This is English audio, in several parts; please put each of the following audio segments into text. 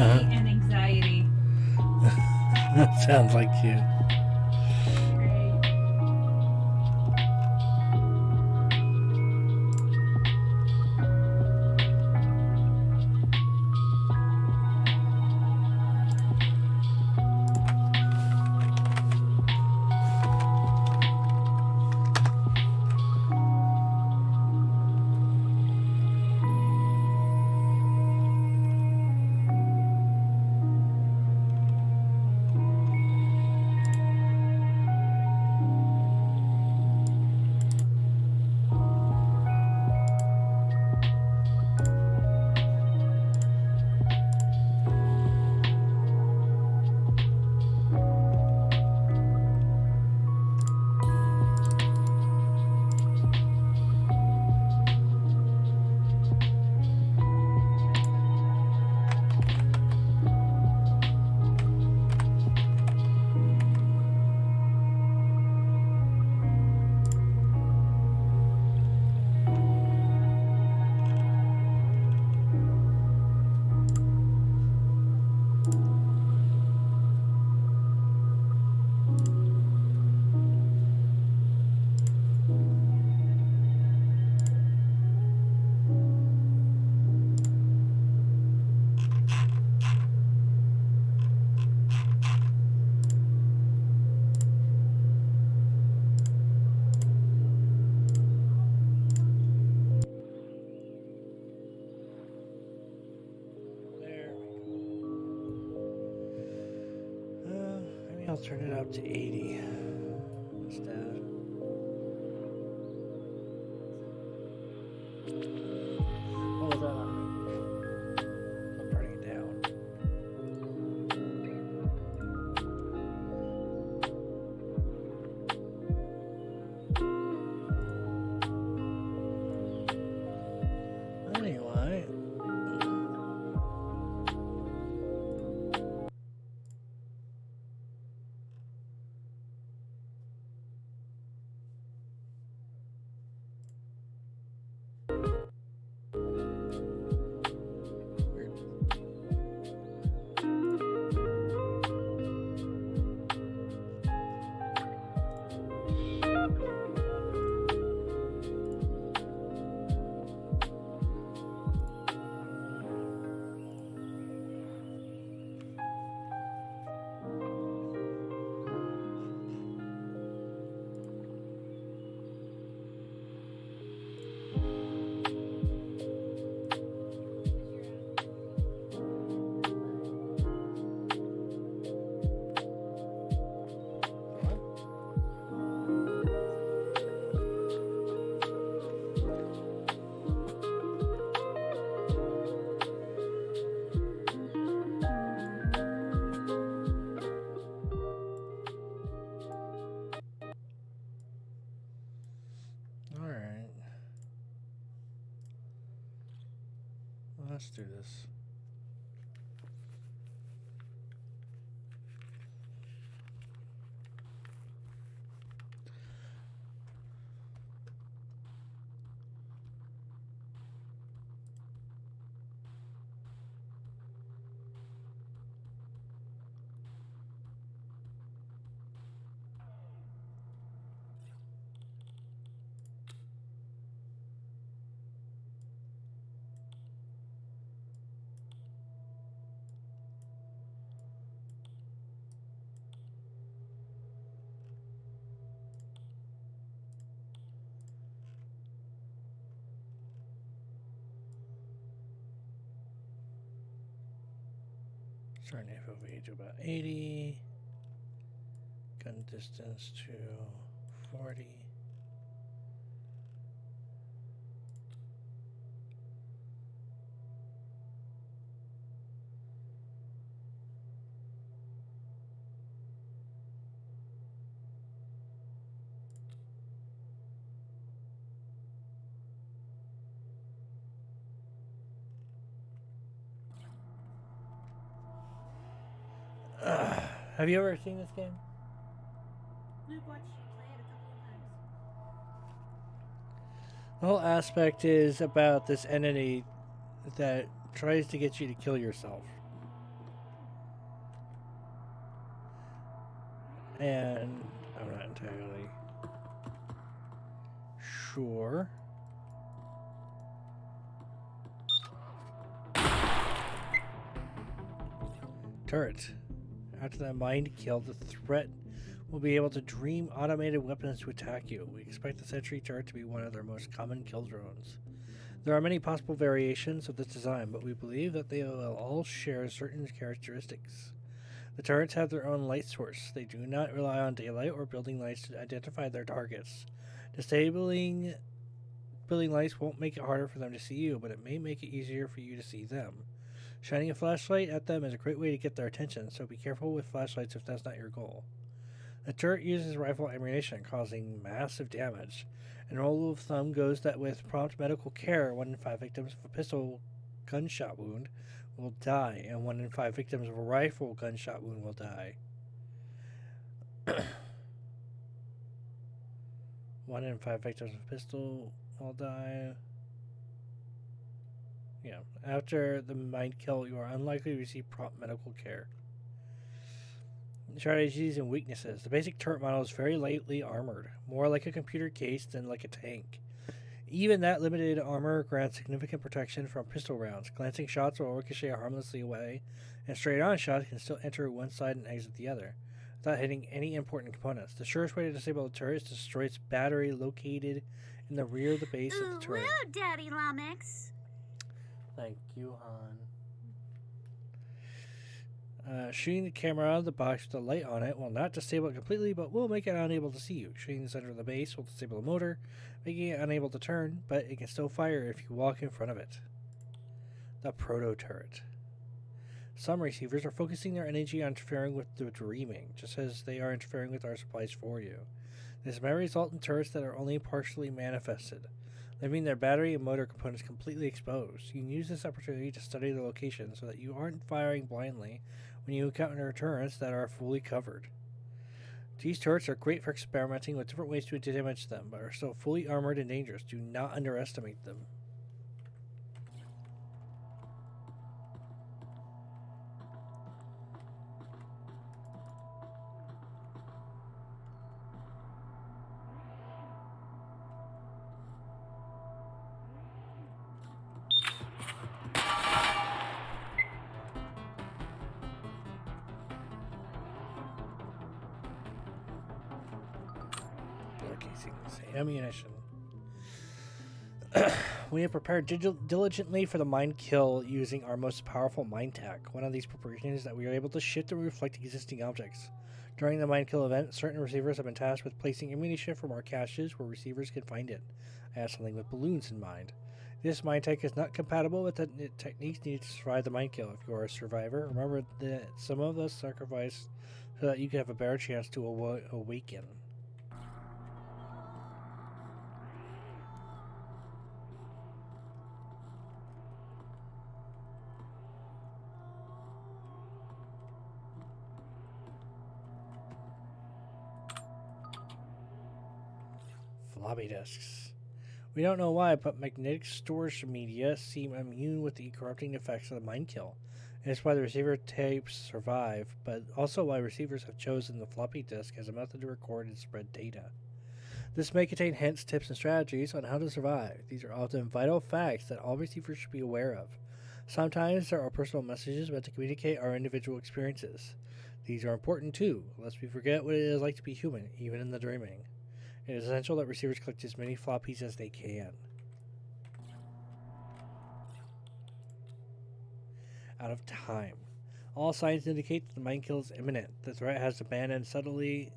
and anxiety. That sounds like you. Great. There we go. Maybe I'll turn it up to 80 instead. What was that on? I'm turning it down. Anyway. Weird. Alright. Let's do this. Starting FOV to about 80. Gun distance to 40. Have you ever seen this game? I've watched you play it a couple of times. The whole aspect is about this entity that tries to get you to kill yourself. And I'm not entirely sure. Turret. After that mind kill, the threat will be able to dream automated weapons to attack you. We expect the Sentry turret to be one of their most common kill drones. There are many possible variations of this design, but we believe that they will all share certain characteristics. The turrets have their own light source. They do not rely on daylight or building lights to identify their targets. Disabling building lights won't make it harder for them to see you, but it may make it easier for you to see them. Shining a flashlight at them is a great way to get their attention, so be careful with flashlights if that's not your goal. The turret uses rifle ammunition, causing massive damage. And rule of thumb goes that with prompt medical care, 1 in 5 victims of a pistol gunshot wound will die, and 1 in 5 victims of a rifle gunshot wound will die. 1 in 5 victims of a pistol will die. Yeah. After the mind kill, you are unlikely to receive prompt medical care. Strategies and weaknesses. The basic turret model is very lightly armored, more like a computer case than like a tank. Even that limited armor grants significant protection from pistol rounds. Glancing shots will ricochet harmlessly away, and straight-on shots can still enter one side and exit the other, without hitting any important components. The surest way to disable the turret is to destroy its battery located in the rear of the base of the turret. Ooh, Daddy Lamex. Thank you, Han. Shooting the camera out of the box with a light on it will not disable it completely, but will make it unable to see you. Shooting the center of the base will disable the motor, making it unable to turn, but it can still fire if you walk in front of it. The proto-turret. Some receivers are focusing their energy on interfering with the dreaming, just as they are interfering with our supplies for you. This may result in turrets that are only partially manifested, leaving their battery and motor components completely exposed. You can use this opportunity to study the location so that you aren't firing blindly when you encounter turrets that are fully covered. These turrets are great for experimenting with different ways to damage them, but are still fully armored and dangerous. Do not underestimate them. Casings, ammunition. We have prepared diligently for the mind kill using our most powerful mind tech. One of these preparations is that we are able to shift and reflect existing objects. During the mind kill event, certain receivers have been tasked with placing ammunition from our caches where receivers can find it. I have something with balloons in mind. This mind tech is not compatible with the techniques needed to survive the mind kill. If you are a survivor, remember that some of us sacrifice so that you can have a better chance to awaken. Floppy disks. We don't know why, but magnetic storage media seem immune with the corrupting effects of the mind kill. And it's why the receiver tapes survive, but also why receivers have chosen the floppy disk as a method to record and spread data. This may contain hints, tips, and strategies on how to survive. These are often vital facts that all receivers should be aware of. Sometimes there are personal messages meant to communicate our individual experiences. These are important too, lest we forget what it is like to be human, even in the dreaming. It is essential that receivers collect as many floppies as they can. Out of time. All signs indicate that the mind kill is imminent. The threat has abandoned subtly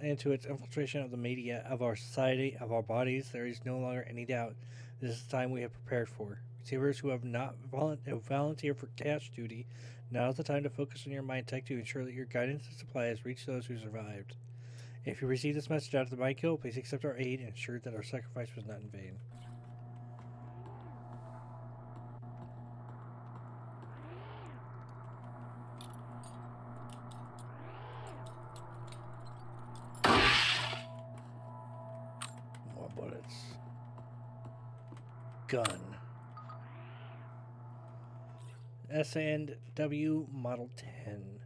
into its infiltration of the media, of our society, of our bodies. There is no longer any doubt. This is the time we have prepared for. Receivers who have not volunteered for cache duty, now is the time to focus on your mind tech to ensure that your guidance and supplies reach those who survived. If you receive this message after the mind kill, please accept our aid and ensure that our sacrifice was not in vain. More bullets. Gun. S&W Model 10.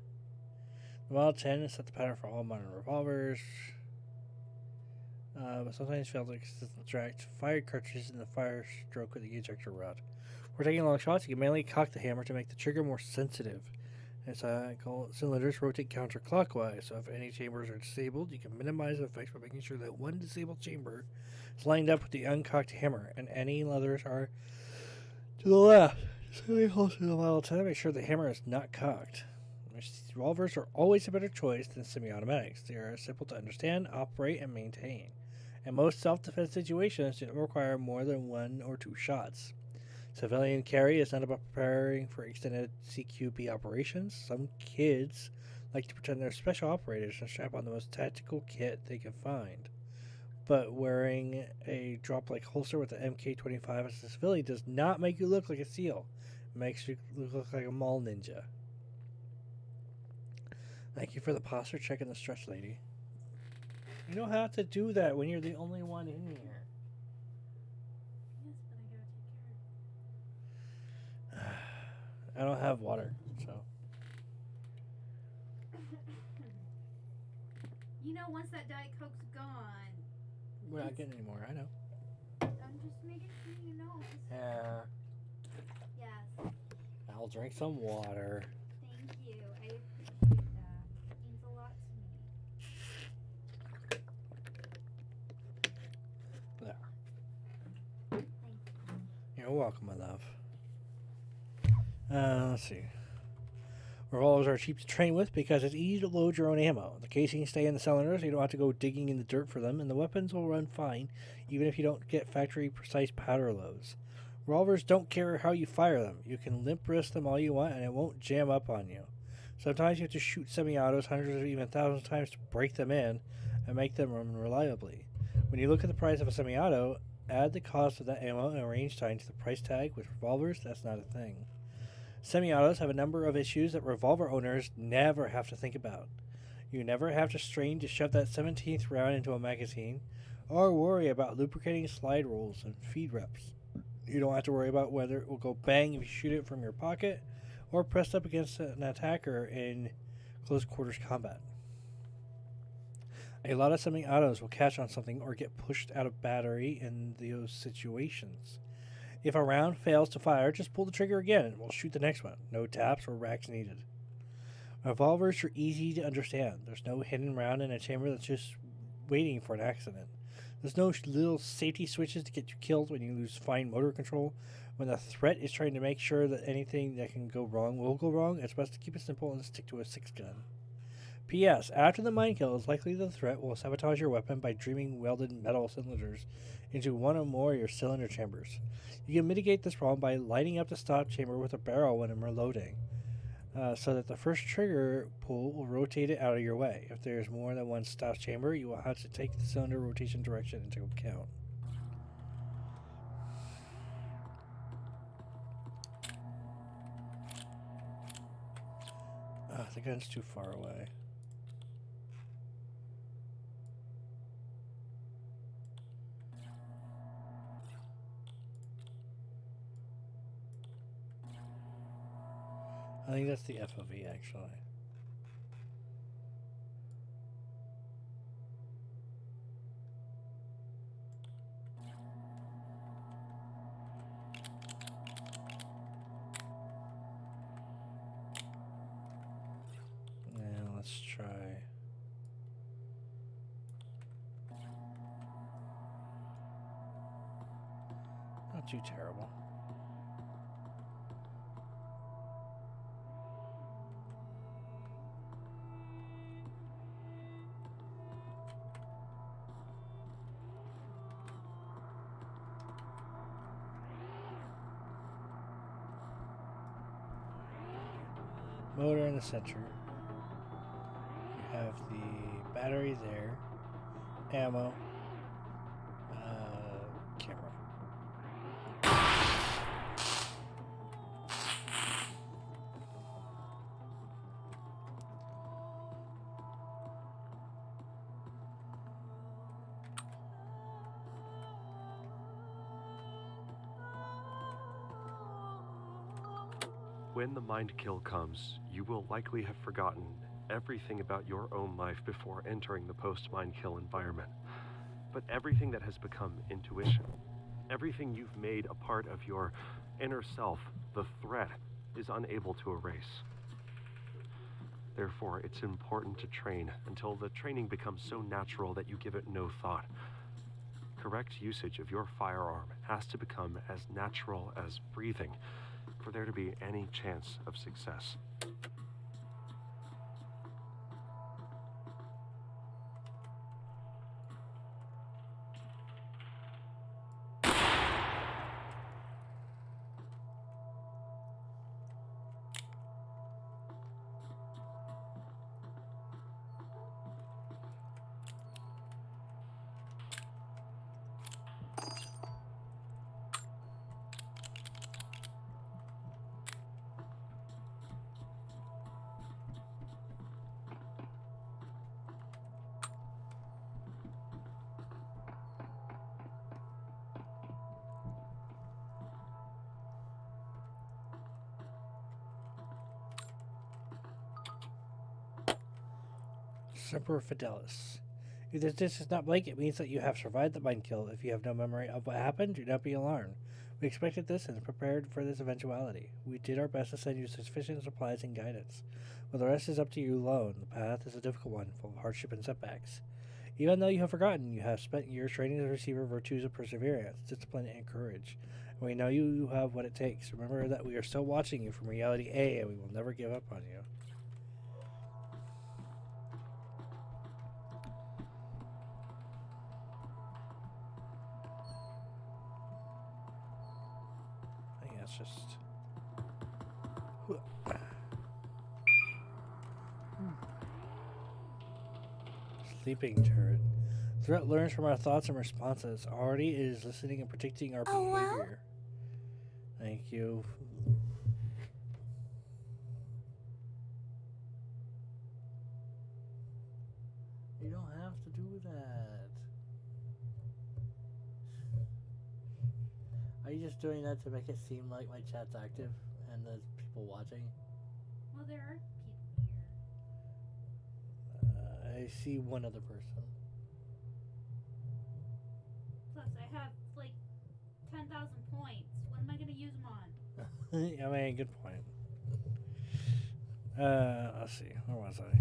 Model 10 is set the pattern for all modern revolvers, but sometimes fail to extract fire cartridges in the fire stroke with the ejector rod. For taking long shots, you can manually cock the hammer to make the trigger more sensitive. Its cylinders rotate counterclockwise, so if any chambers are disabled, you can minimize the effects by making sure that one disabled chamber is lined up with the uncocked hammer, and any others are to the left. So they hold to the Model 10 to make sure the hammer is not cocked. Revolvers are always a better choice than semi-automatics. They are simple to understand, operate, and maintain. And most self-defense situations do not require more than 1 or 2 shots. Civilian carry is not about preparing for extended CQB operations. Some kids like to pretend they're special operators and strap on the most tactical kit they can find. But wearing a drop-like holster with an MK25 as a civilian does not make you look like a SEAL. It makes you look like a mall ninja. Thank you for the posture check and the stretch, lady. You don't have to do that when you're the only one in here. Yes, but I gotta take care of it. I don't have water, so. You know, once that Diet Coke's gone, We're not getting any more, I know. I'm just making sure you know. Yeah. Yes. I'll drink some water. Thank you. I appreciate that. It means a lot to me. There. Thank you. You're welcome, my love. Let's see. Revolvers are cheap to train with because it's easy to load your own ammo. The casings stay in the cylinders, so you don't have to go digging in the dirt for them, and the weapons will run fine, even if you don't get factory-precise powder loads. Revolvers don't care how you fire them. You can limp wrist them all you want, and it won't jam up on you. Sometimes you have to shoot semi-autos hundreds or even thousands of times to break them in and make them run reliably. When you look at the price of a semi-auto, add the cost of that ammo and range time to the price tag. With revolvers, that's not a thing. Semi-autos have a number of issues that revolver owners never have to think about. You never have to strain to shove that 17th round into a magazine, or worry about lubricating slide rolls and feed reps. You don't have to worry about whether it will go bang if you shoot it from your pocket, or pressed up against an attacker in close quarters combat. A lot of semi-autos will catch on something or get pushed out of battery in those situations. If a round fails to fire, just pull the trigger again and we'll shoot the next one. No taps or racks needed. Revolvers are easy to understand. There's no hidden round in a chamber that's just waiting for an accident. There's no little safety switches to get you killed when you lose fine motor control. When the threat is trying to make sure that anything that can go wrong will go wrong, it's best to keep it simple and stick to a 6-gun. P.S. After the mine kill, it's likely the threat will sabotage your weapon by dreaming welded metal cylinders into one or more of your cylinder chambers. You can mitigate this problem by lighting up the stop chamber with a barrel when reloading, so that the first trigger pull will rotate it out of your way. If there's more than one stop chamber, you will have to take the cylinder rotation direction into account. The gun's too far away. I think that's the FOV, actually. Yeah, let's try. Not too terrible. Motor in the center. You have the battery there, ammo, camera. When the mind kill comes, you will likely have forgotten everything about your own life before entering the post-mind kill environment. But everything that has become intuition, everything you've made a part of your inner self, the threat, is unable to erase. Therefore, it's important to train until the training becomes so natural that you give it no thought. Correct usage of your firearm has to become as natural as breathing for there to be any chance of success. Semper Fidelis. If this disc is not blank, it means that you have survived the mind kill. If you have no memory of what happened, do not be alarmed. We expected this and prepared for this eventuality. We did our best to send you sufficient supplies and guidance. But the rest is up to you alone. The path is a difficult one, full of hardship and setbacks. Even though you have forgotten, you have spent years training the receiver virtues of perseverance, discipline, and courage. And we know you have what it takes. Remember that we are still watching you from Reality A, and we will never give up on you. I think that's just... Sleeping turret. Threat learns from our thoughts and responses. Already it is listening and predicting our behavior. Thank you. You don't have to do that. Are you just doing that to make it seem like my chat's active and there's people watching? Well, there are people here. I see one other person. Plus, I have like 10,000 points. What am I gonna use them on? I mean, good point. Let's see. Where was I?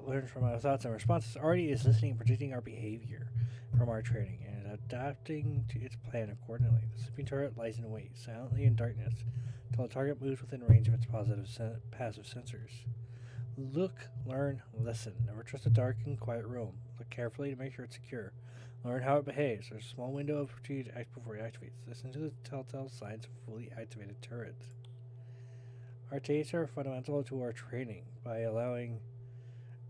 Learn from our thoughts and responses. Already is listening and predicting our behavior from our training and adapting to its plan accordingly. The sleeping turret lies in wait, silently in darkness, until the target moves within range of its passive sensors. Look, learn, listen. Never trust a dark and quiet room. Look carefully to make sure it's secure. Learn how it behaves. There's a small window of opportunity to act before it activates. Listen to the telltale signs of a fully activated turret. Our tastes are fundamental to our training. By allowing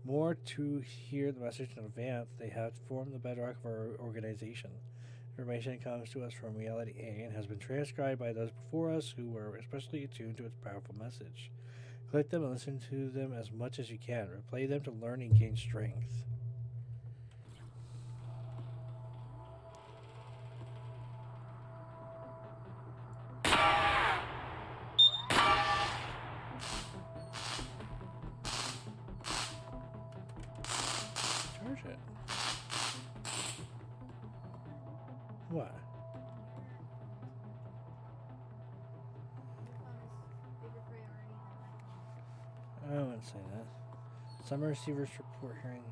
more to hear the message in advance, they have formed the bedrock of our organization. Information comes to us from Reality A and has been transcribed by those before us who were especially attuned to its powerful message. Collect them and listen to them as much as you can. Replay them to learn and gain strength. Charge it. What? Bigger priority than I wouldn't say that. Some receivers report hearing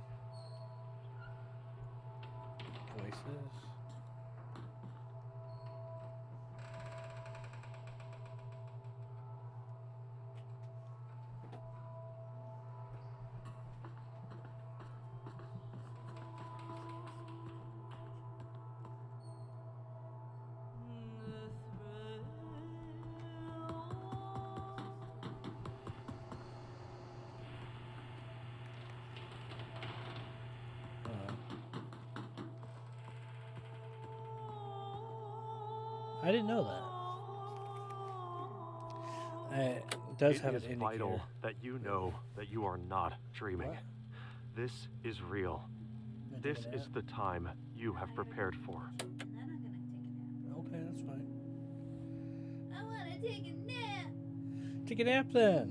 voices. I didn't know that. It does have an It is indicator. vital that you know that you are not dreaming. What? This is real. Can I This take a is nap? the time you have prepared for. and then I'm gonna take a nap. Okay, that's fine. I wanna take a nap. Take a nap then.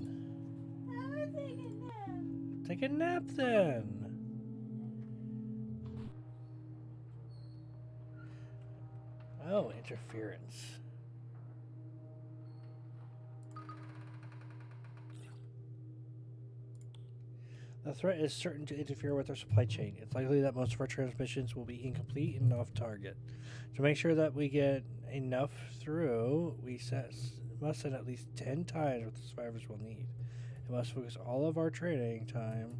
I wanna take a nap. Take a nap then. Oh, interference. The threat is certain to interfere with our supply chain. It's likely that most of our transmissions will be incomplete and off target. To make sure that we get enough through, we must send at least 10 times what the survivors will need. It must focus all of our training time.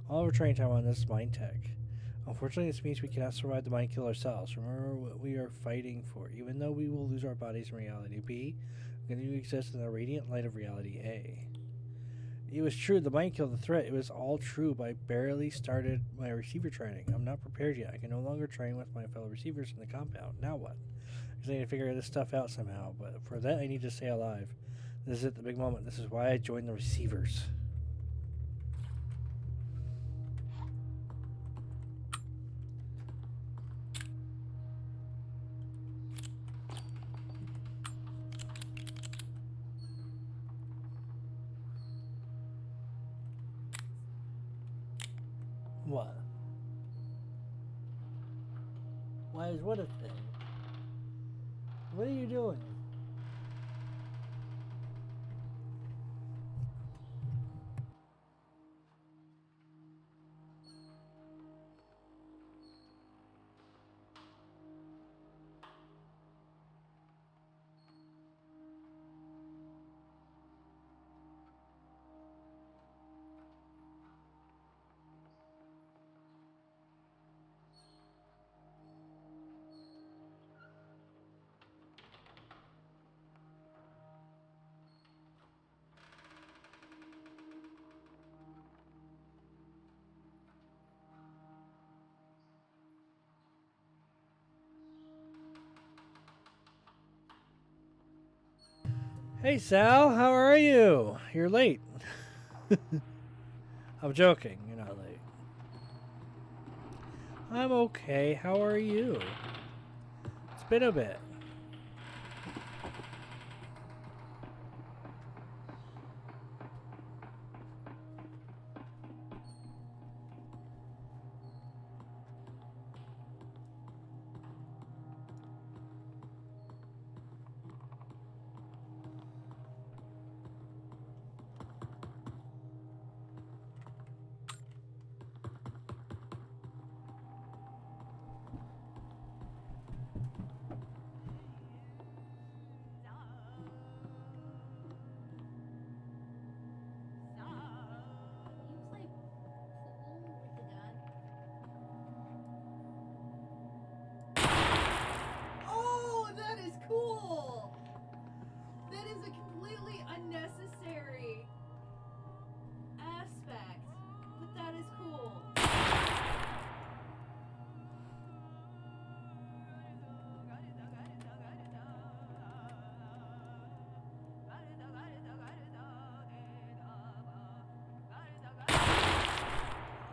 All of our training time on this mine tech. Unfortunately, this means we cannot survive the mind kill ourselves. Remember what we are fighting for. Even though we will lose our bodies in reality B, we continue to exist in the radiant light of reality A. It was true, the mind kill, the threat, it was all true, but I barely started my receiver training. I'm not prepared yet. I can no longer train with my fellow receivers in the compound. Now what? Because I need to figure this stuff out somehow, but for that I need to stay alive. This is it, the big moment. This is why I joined the receivers. What? Why is what a thing? What are you doing? Hey Sal, how are you? You're late. I'm joking, you're not late. I'm okay, how are you? It's been a bit. Cool! That is a completely unnecessary aspect, but that is cool.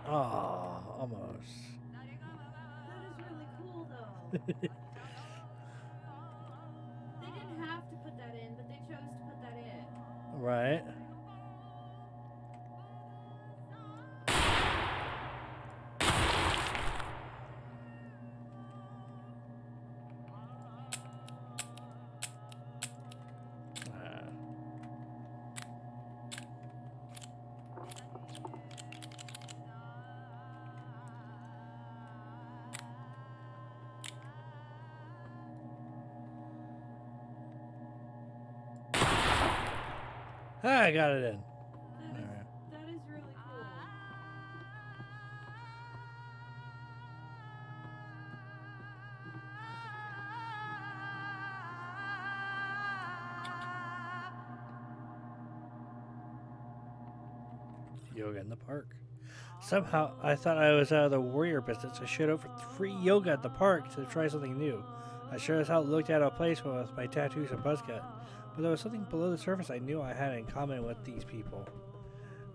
Oh, almost. That is really cool, though. They didn't have to put that in, but they chose to put that in. Right. I got it in. That is really cool. Yoga in the park. Somehow, I thought I was out of the warrior business. I showed up for free yoga at the park to try something new. I sure as hell looked out of place with my tattoos and buzz cut. But there was something below the surface I knew I had in common with these people.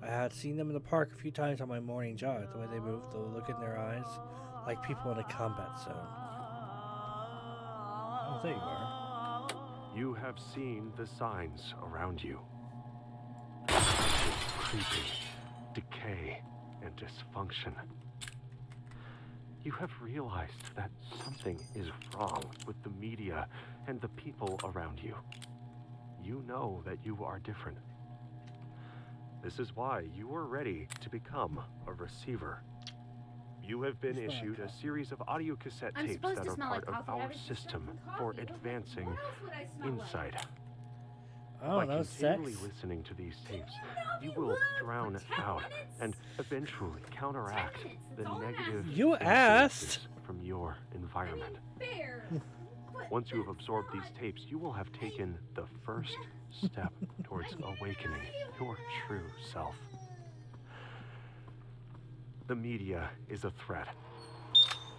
I had seen them in the park a few times on my morning jog. The way they moved, the look in their eyes, like people in a combat zone. Oh, there you are. You have seen the signs around you. Creeping, decay, and dysfunction. You have realized that something is wrong with the media and the people around you. You know that you are different. This is why you are ready to become a receiver. You have been issued a series of audio cassette I'm tapes supposed that to are smell part like of coffee. I our was just system drinking for coffee. advancing What else would I smell insight. I By don't know, continually sex? listening to these tapes, you you not be will rude drown for 10 out minutes? and eventually counteract 10 minutes, the that's all I'm negative asking. You asked. influences from your environment. Fair. But Once you have that's absorbed these not- tapes, you will have taken the first step towards awakening your true self. The media is a threat.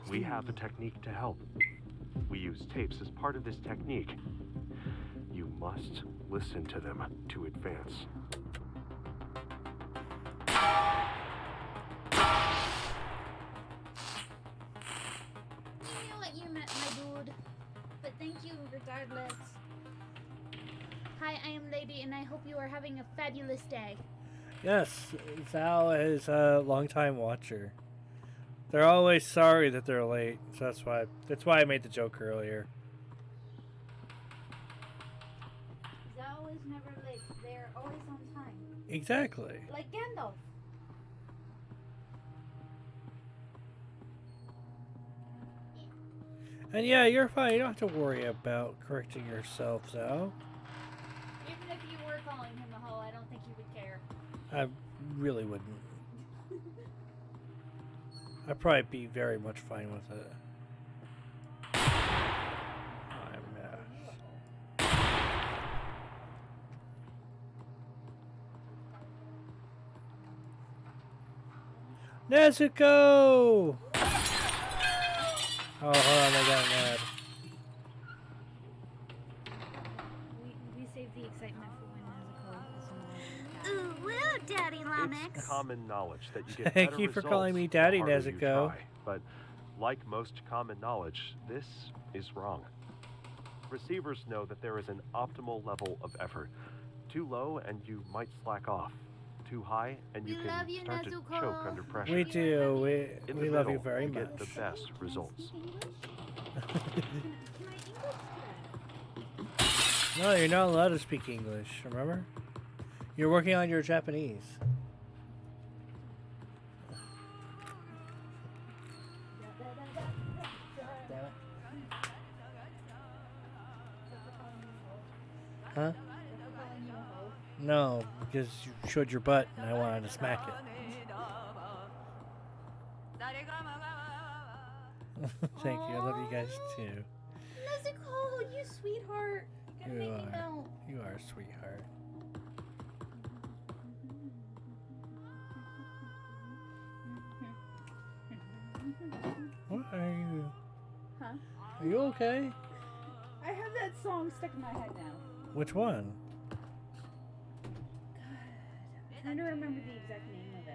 We have a technique to help. We use tapes as part of this technique. You must listen to them to advance. You know what you meant, my dude. But thank you regardless. Hi, I am Lady, and I hope you are having a fabulous day. Yes, Zal is a longtime watcher. They're always sorry that they're late, so that's why I made the joke earlier. Zao is never late. They're always on time. Exactly. Like Gandalf. And yeah, you're fine. You don't have to worry about correcting yourself, Zal. Even if you were calling him a hoe, I don't think he would care. I really wouldn't. I'd probably be very much fine with it. Nezuko! Oh, hold on, I got mad. We saved the excitement for when Nezuko is Ooh, woo, Daddy Lumix. It's common knowledge that you get Thank better you for results calling me the Daddy, harder you Nezuko. try. But like most common knowledge, this is wrong. Receivers know that there is an optimal level of effort. Too low and you might slack off. Too high and you We can love you, start to Nezuko. choke under pressure. We do. In We the love you middle, very you much. get the best results. No, you're not allowed to speak English, remember? You're working on your Japanese. Huh? No, because you showed your butt and I wanted to smack it. Thank you. I love you guys too. Nezuko, you sweetheart. You're gonna You make me are. melt. You are a sweetheart. What are you? Huh? Are you okay? I have that song stuck in my head now. Which one? I'm trying to remember the exact name of it.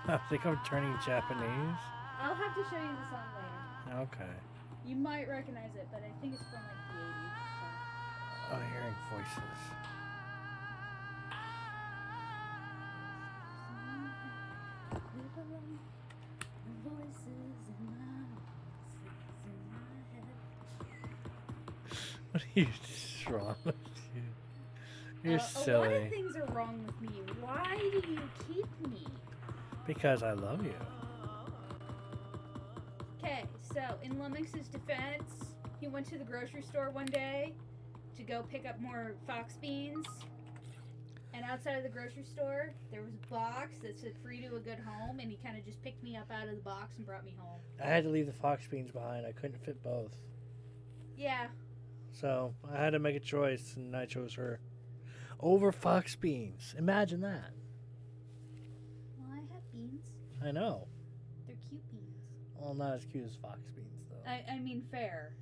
I think I'm turning Japanese. I'll have to show you the song later. Okay. You might recognize it, but I think it's from like the 80s. Oh, hearing voices. What are you wrong with you? You're A lot of silly. things are wrong with me. Why do you keep me? Because I love you. Okay, so in Lumix's defense, he went to the grocery store one day to go pick up more fox beans. And outside of the grocery store, there was a box that said free to a good home, and he kind of just picked me up out of the box and brought me home. I had to leave the fox beans behind. I couldn't fit both. Yeah. So I had to make a choice, and I chose her over fox beans. Imagine that. Well, I have beans. I know. They're cute beans. Well, not as cute as fox beans, though. I mean, fair.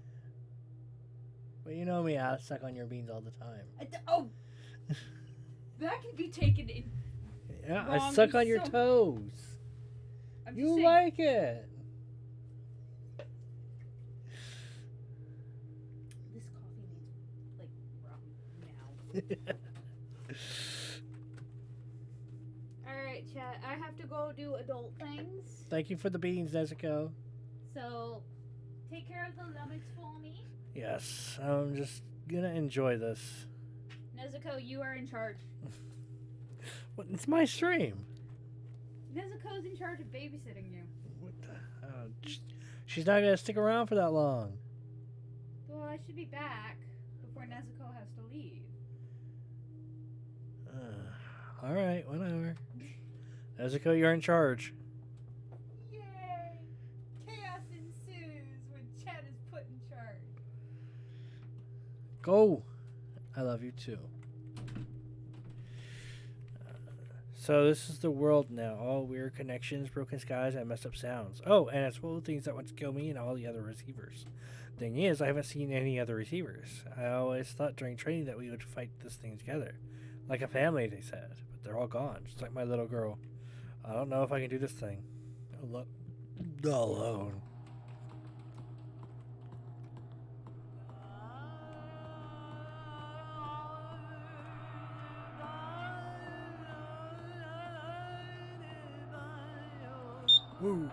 But you know me, I suck on your beans all the time. Oh! That can be taken in. Yeah, I Wrong suck on your so- toes. I'm just You saying. like it. This coffee needs like rum now. All right, chat. I have to go do adult things. Thank you for the beans, Nezuko. So take care of the lummox for me. Yes, I'm just gonna enjoy this. Nezuko, you are in charge. What? It's my stream. Nezuko's in charge of babysitting you. What the? She's not gonna stick around for that long. Well, I should be back before Nezuko has to leave. All right, whatever. Nezuko, you're in charge. Yay! Chaos ensues when Chad is put in charge. Go. I love you too. So this is the world now. All weird connections, broken skies, and messed up sounds. Oh, and it's full of things that want to kill me and all the other receivers. Thing is, I haven't seen any other receivers. I always thought during training that we would fight this thing together. Like a family, they said. But they're all gone, just like my little girl. I don't know if I can do this thing. Alone. Woo.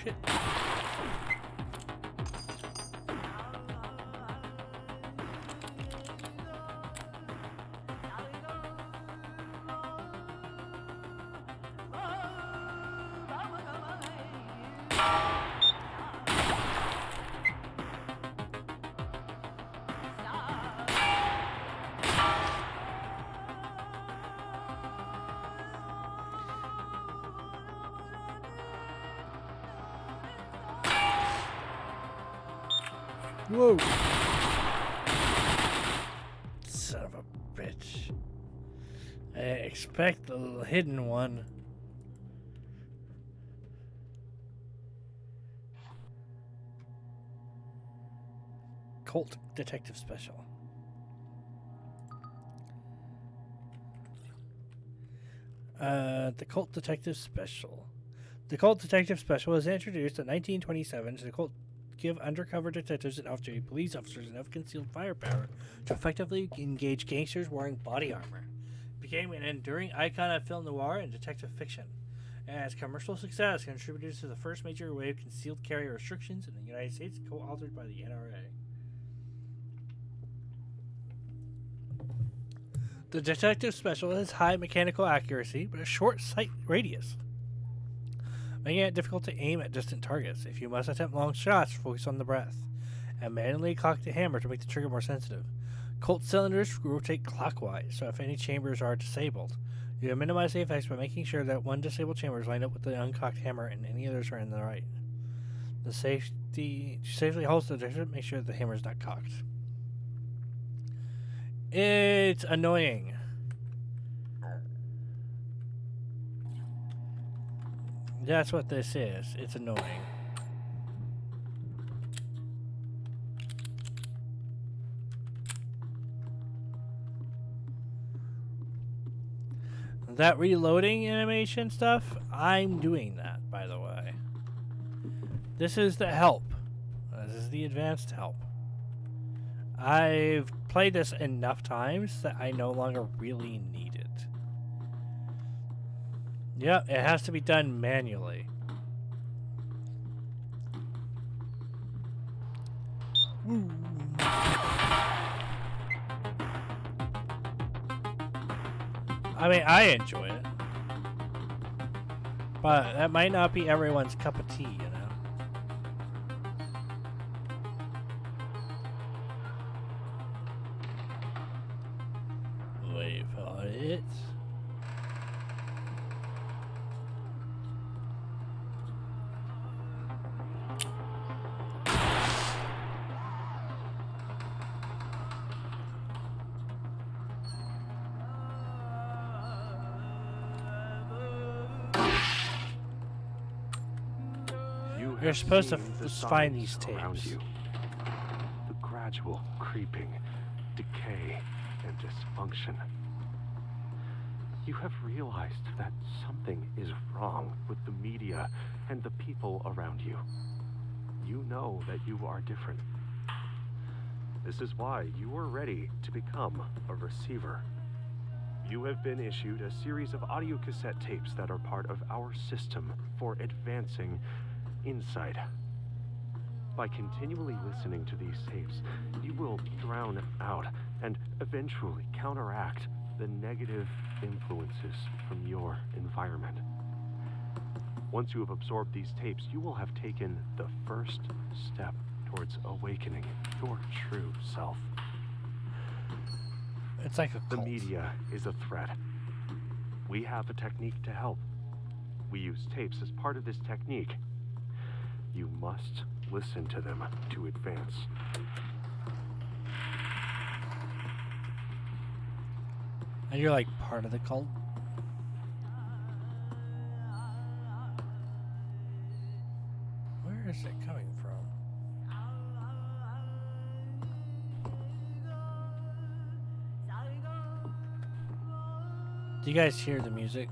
Shit. Whoa. Son of a bitch. I expect the hidden one. Colt Detective Special. The Colt Detective Special. The Colt Detective Special was introduced in 1927 to the Colt give undercover detectives and off-duty police officers enough concealed firepower to effectively engage gangsters wearing body armor. It became an enduring icon of film noir and detective fiction, and its commercial success contributed to the first major wave of concealed carry restrictions in the United States, co-authored by the NRA. The Detective Special has high mechanical accuracy, but a short sight radius, making it difficult to aim at distant targets. If you must attempt long shots, focus on the breath, and manually cock the hammer to make the trigger more sensitive. Colt cylinders rotate clockwise, so if any chambers are disabled, you can minimize the effects by making sure that one disabled chamber is lined up with the uncocked hammer and any others are in the right. To safely hold the detector, make sure the hammer is not cocked. It's annoying. That's what this is. It's annoying. That reloading animation stuff, I'm doing that, by the way. This is the help. This is the advanced help. I've played this enough times that I no longer really need it. Yep, it has to be done manually. I mean, I enjoy it. But that might not be everyone's cup of tea, you know? Wait for it. You You're have supposed to seen the find signs these around tapes. you. gradual creeping, decay, and dysfunction. You have realized that something is wrong with the media and the people around you. You know that you are different. This is why you are ready to become a receiver. You have been issued a series of audio cassette tapes that are part of our system for advancing insight. By continually listening to these tapes, you will drown out and eventually counteract the negative influences from your environment. Once you have absorbed these tapes, you will have taken the first step towards awakening your true self. It's like a The cult. media is a threat. We have a technique to help. We use tapes as part of this technique. You must listen to them to advance. And you're like part of the cult? Where is it coming from? Do you guys hear the music?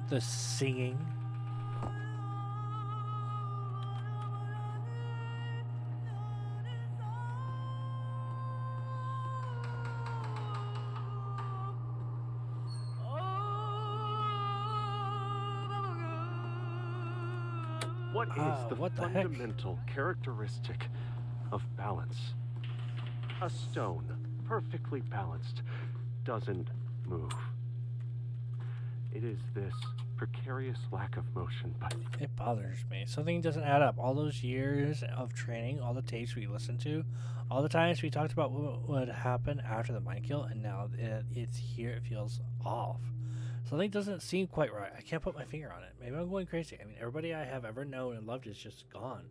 The singing. What is the what the heck? fundamental characteristic of balance? A stone, perfectly balanced, doesn't move. It is this precarious lack of motion, but It bothers me. Something doesn't add up. All those years of training, all the tapes we listened to, all the times we talked about what would happen after the mind kill, and now it's here, it feels off. Something doesn't seem quite right. I can't put my finger on it. Maybe I'm going crazy. I mean, everybody I have ever known and loved is just gone.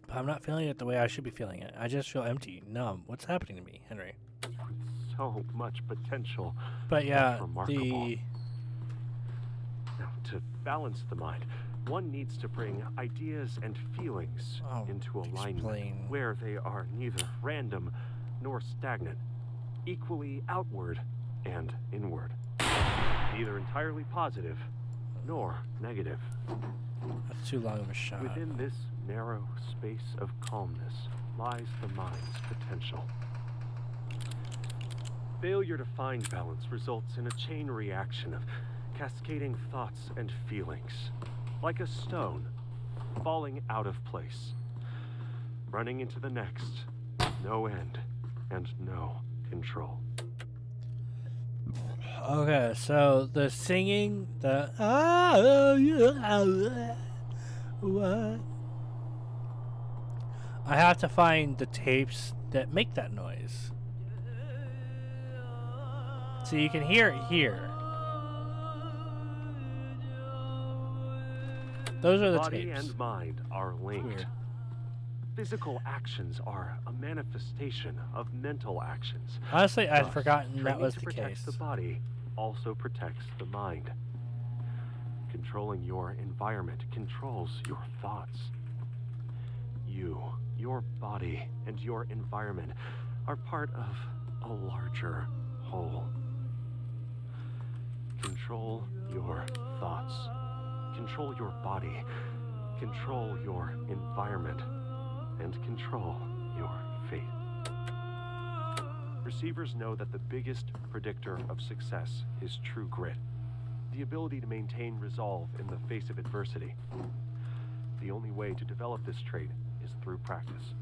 But I'm not feeling it the way I should be feeling it. I just feel empty, numb. What's happening to me, Henry? with so much potential. But yeah, Remarkable. Now, to balance the mind, one needs to bring ideas and feelings Oh, into alignment explain. where they are neither random nor stagnant, equally outward and inward, neither entirely positive nor negative. That's too long of a shot. Within this narrow space of calmness lies the mind's potential. Failure to find balance results in a chain reaction of cascading thoughts and feelings, like a stone falling out of place, running into the next, no end and no control. Okay, so the singing, the what? I have to find the tapes that make that noise. So you can hear it here. Those are the Body tapes. and mind are linked. Weird. Physical actions are a manifestation of mental actions. Honestly, I'd Thus, forgotten that training was to the protect case. the body also protects the mind. Controlling your environment controls your thoughts. You, your body, and your environment are part of a larger whole. Control your thoughts. Control your body. Control your environment. And control your fate. Receivers know that the biggest predictor of success is true grit, the ability to maintain resolve in the face of adversity. The only way to develop this trait is through practice.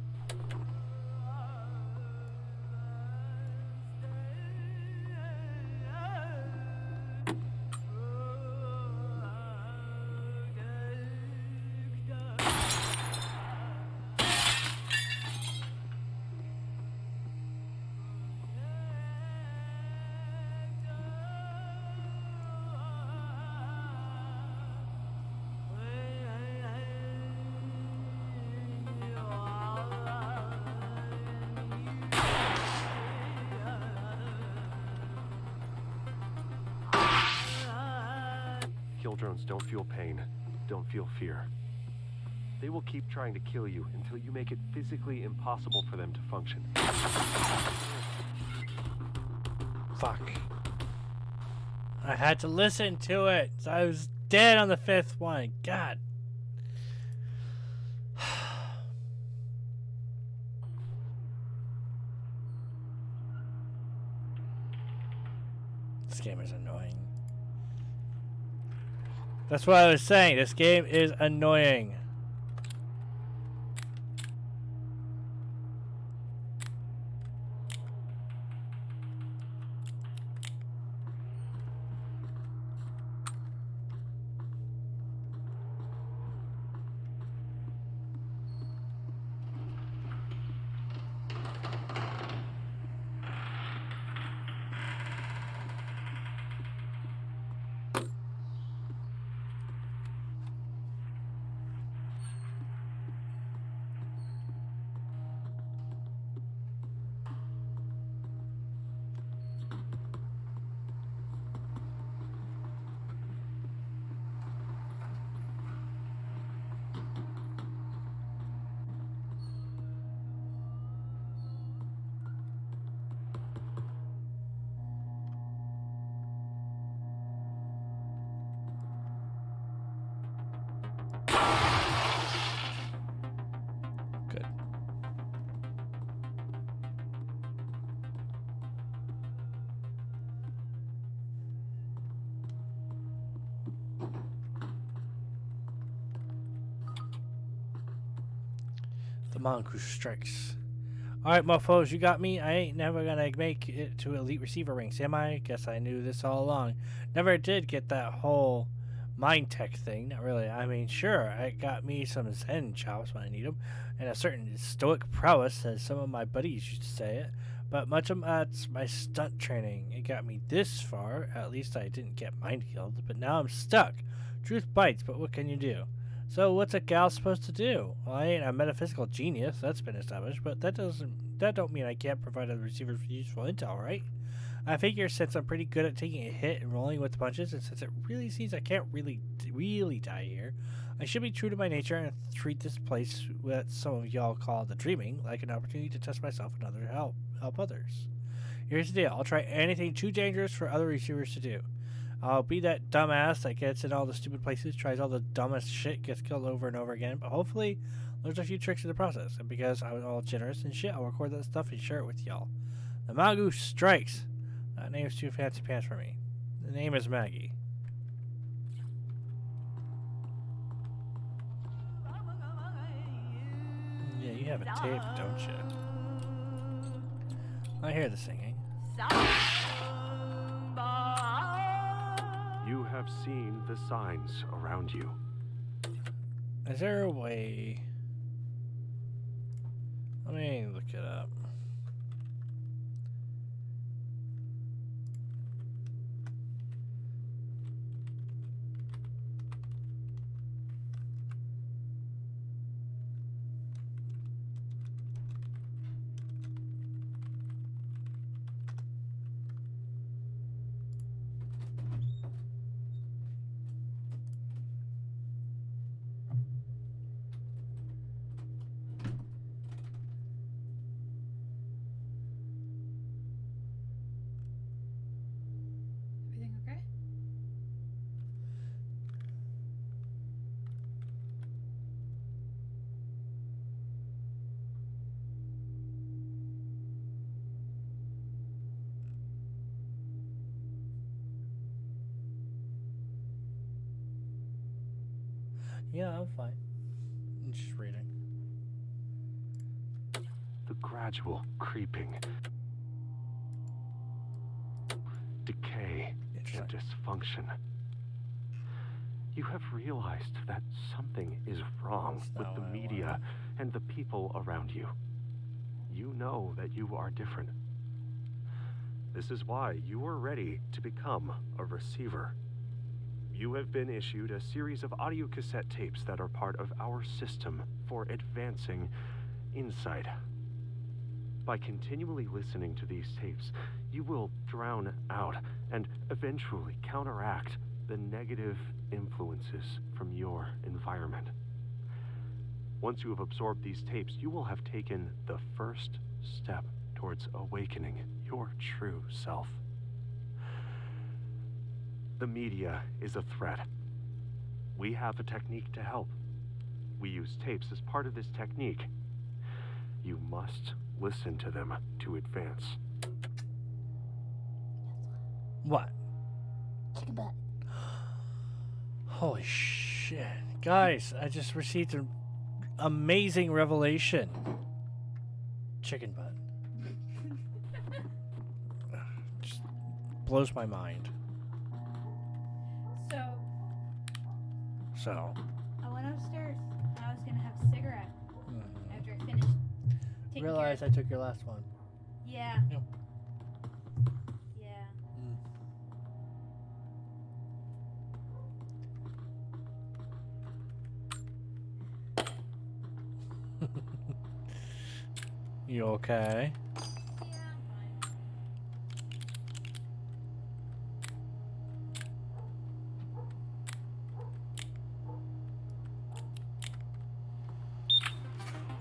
drones don't feel pain, don't feel fear. They will keep trying to kill you until you make it physically impossible for them to function. Fuck. I had to listen to it. So I was dead on the 5th one. God. This game is annoying. That's what I was saying. This game is annoying. Good. The mongoose strikes. Alright, mofos, you got me. I ain't never gonna make it to elite receiver ranks, am I? Guess I knew this all along. Never did get that whole mind tech thing. Not really. I mean, sure, it got me some zen chops when I need them, and a certain stoic prowess, as some of my buddies used to say it. But much of that's my stunt training. It got me this far. At least I didn't get mind killed, but now I'm stuck. Truth bites, but what can you do? So what's a gal supposed to do? Well, I ain't a metaphysical genius, that's been established, but that don't mean I can't provide the receivers with useful intel, right? I figure since I'm pretty good at taking a hit and rolling with the punches, and since it really seems I can't really die here, I should be true to my nature and treat this place, what some of y'all call the dreaming, like an opportunity to test myself and help others. Here's the deal, I'll try anything too dangerous for other receivers to do. I'll be that dumbass that gets in all the stupid places, tries all the dumbest shit, gets killed over and over again, but hopefully there's a few tricks in the process, and because I'm all generous and shit, I'll record that stuff and share it with y'all. The mongoose strikes. That name's too fancy pants for me. The name is Maggie. Yeah, you have a tape, don't you? I hear the singing. You have seen the signs around you. Is there a way? Let me look it up. Everything okay? Yeah, I'm fine. I'm just reading. The gradual creeping, decay, and Interesting. dysfunction. You have realized that something is wrong That's with not the what I media wanted. and the people around you. You know that you are different. This is why you are ready to become a receiver. You have been issued a series of audio cassette tapes that are part of our system for advancing insight. By continually listening to these tapes, you will drown out and eventually counteract the negative influences from your environment. Once you have absorbed these tapes, you will have taken the first step towards awakening your true self. The media is a threat. We have a technique to help. We use tapes as part of this technique. You must listen to them to advance. What? Chicken butt. Holy shit. Guys, I just received an amazing revelation. Chicken butt. Just blows my mind. So, I went upstairs. I was gonna have a cigarette after I finished taking realize care I took your last one. Yeah. Yep. Yeah. You okay? Yeah,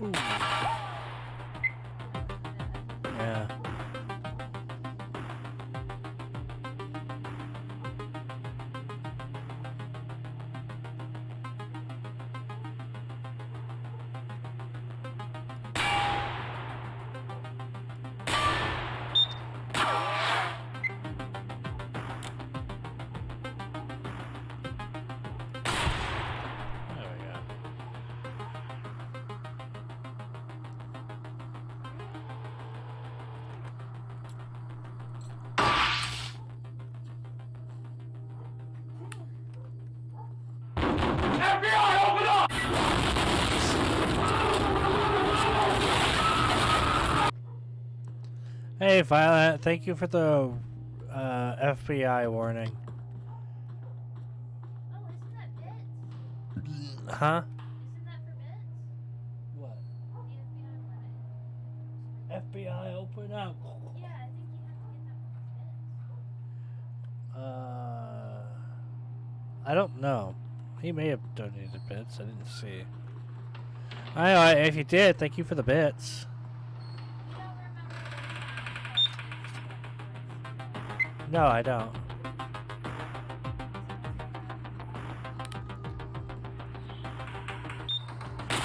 I'm fine. Ooh. Yeah. There we go. Hey, Violet, thank you for the FBI warning. Oh, isn't that bits? Huh? Isn't that for bits? What? The FBI FBI, open up. Yeah, I think you have to get that from bits. I don't know. He may have donated bits. I didn't see. Anyway, if you did, thank you for the bits. You don't remember No, I don't. I'm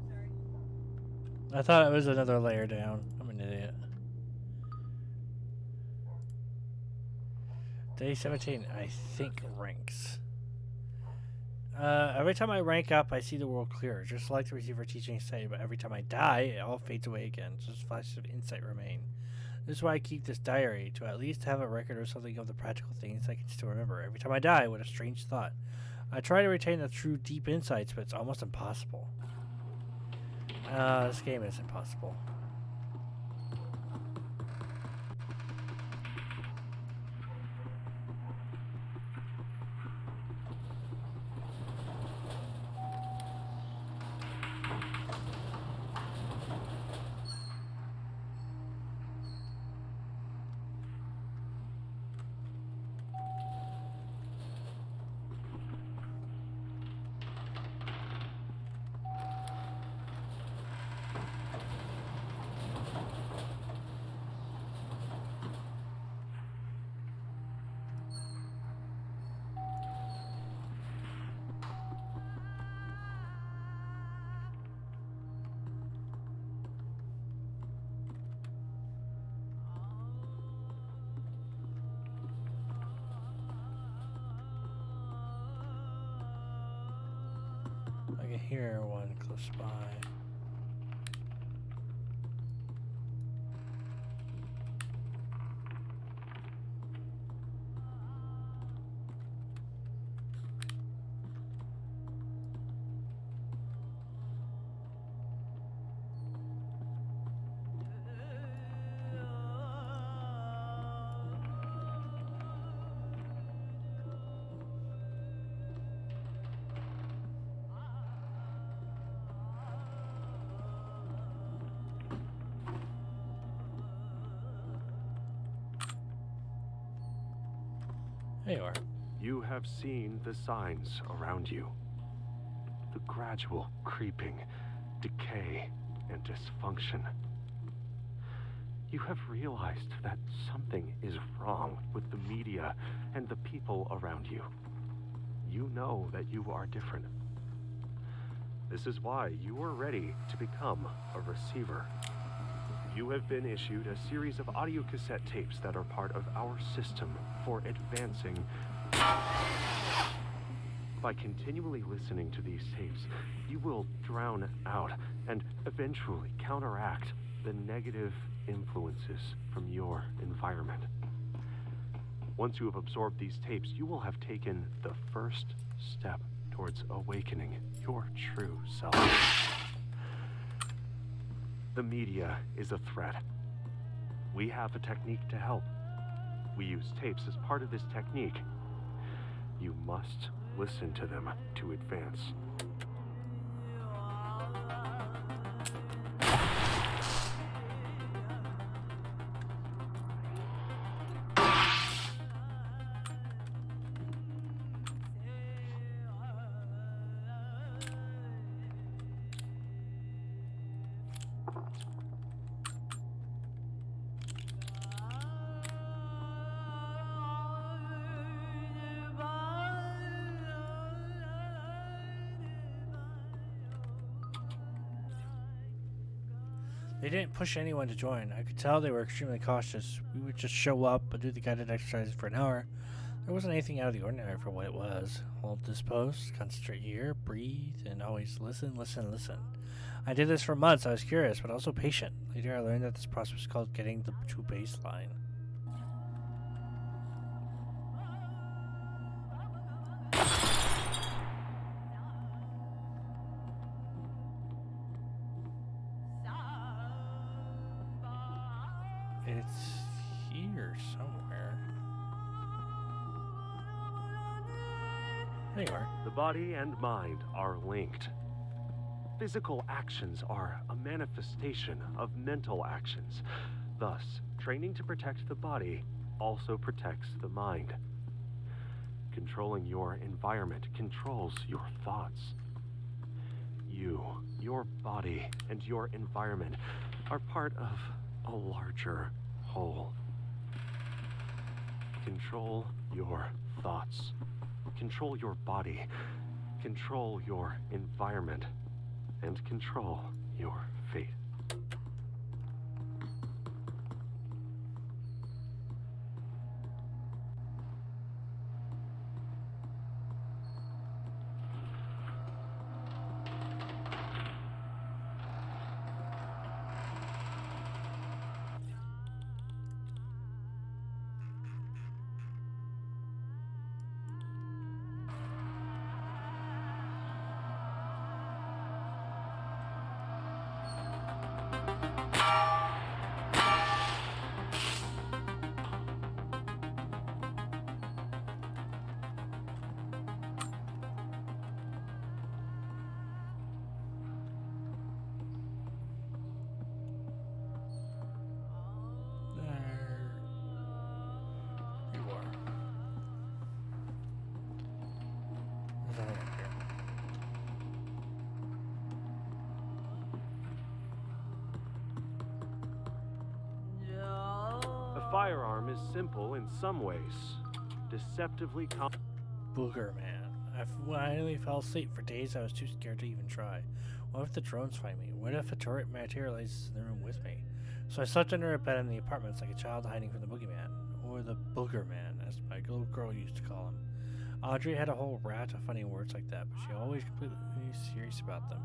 sorry. I thought it was another layer down. I'm an idiot. Day 17, I think, ranks. Every time I rank up, I see the world clearer, just like the receiver teaching say, but every time I die, it all fades away again. Just flashes of insight remain. This is why I keep this diary, to at least have a record or something of the practical things I can still remember. Every time I die, what a strange thought. I try to retain the true deep insights, but it's almost impossible. This game is impossible. I can hear one close by. You have seen the signs around you. The gradual creeping, decay, and dysfunction. You have realized that something is wrong with the media and the people around you. You know that you are different. This is why you are ready to become a receiver. You have been issued a series of audio cassette tapes that are part of our system for advancing. By continually listening to these tapes, you will drown out and eventually counteract the negative influences from your environment. Once you have absorbed these tapes, you will have taken the first step towards awakening your true self. The media is a threat. We have a technique to help. We use tapes as part of this technique. You must listen to them to advance. They didn't push anyone to join. I could tell they were extremely cautious. We would just show up and do the guided exercises for an hour. There wasn't anything out of the ordinary for what it was. Hold this pose, concentrate here, breathe, and always listen, listen, listen. I did this for months. I was curious, but also patient. Later, I learned that this process was called getting to baseline. It's here somewhere. There you are. The body and mind are linked. Physical actions are a manifestation of mental actions. Thus, training to protect the body also protects the mind. Controlling your environment controls your thoughts. You, your body, and your environment are part of a larger whole. Control your thoughts. Control your body. Control your environment. And control your fate. Firearm is simple in some ways, deceptively Booger Man. I finally fell asleep. For days I was too scared to even try. What if the drones find me? What if a turret materializes in the room with me? So I slept under a bed in the apartments like a child hiding from the boogeyman, or the Booger Man, as my little girl used to call him. Audrey had a whole rat of funny words like that, but she always completely serious about them.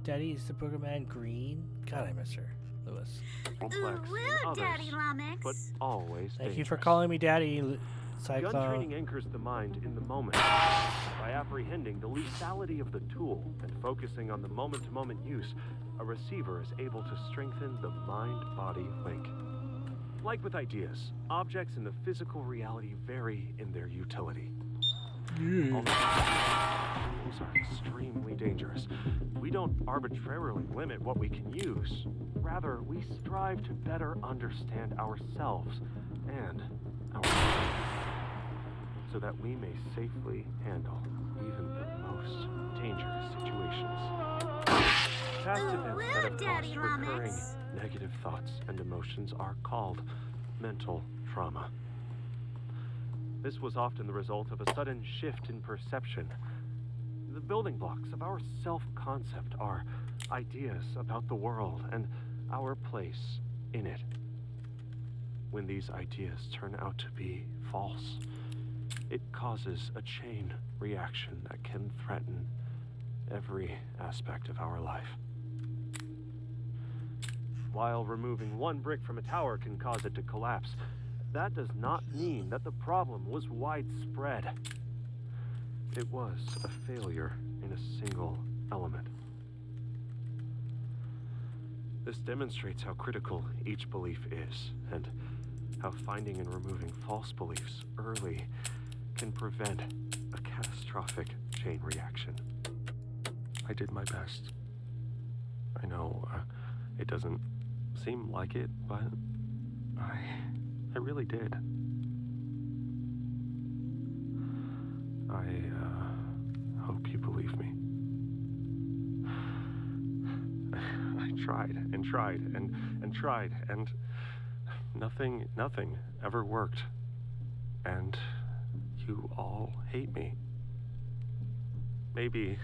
Daddy, is the Booger Man green? God, I miss her. Lewis. complex Ooh, in others, Daddy Lummox. but always Thank you for dangerous. calling me Daddy, Gun Cyclone. training anchors the mind in the moment by apprehending the lethality of the tool and focusing on the moment-to-moment use. A receiver is able to strengthen the mind-body link. Like with ideas, objects in the physical reality vary in their utility. Although tools are extremely dangerous, we don't arbitrarily limit what we can use. Rather, we strive to better understand ourselves and our so that we may safely handle even the most dangerous situations. Past events that have Daddy caused recurring Lummox. negative thoughts and emotions are called mental trauma. This was often the result of a sudden shift in perception. The building blocks of our self-concept are ideas about the world and our place in it. When these ideas turn out to be false, it causes a chain reaction that can threaten every aspect of our life. While removing one brick from a tower can cause it to collapse, that does not mean that the problem was widespread. It was a failure in a single element. This demonstrates how critical each belief is, and how finding and removing false beliefs early can prevent a catastrophic chain reaction. I did my best. I know it doesn't seem like it, but I really did. I hope you believe me. I tried and tried and tried, and nothing ever worked. And you all hate me. Maybe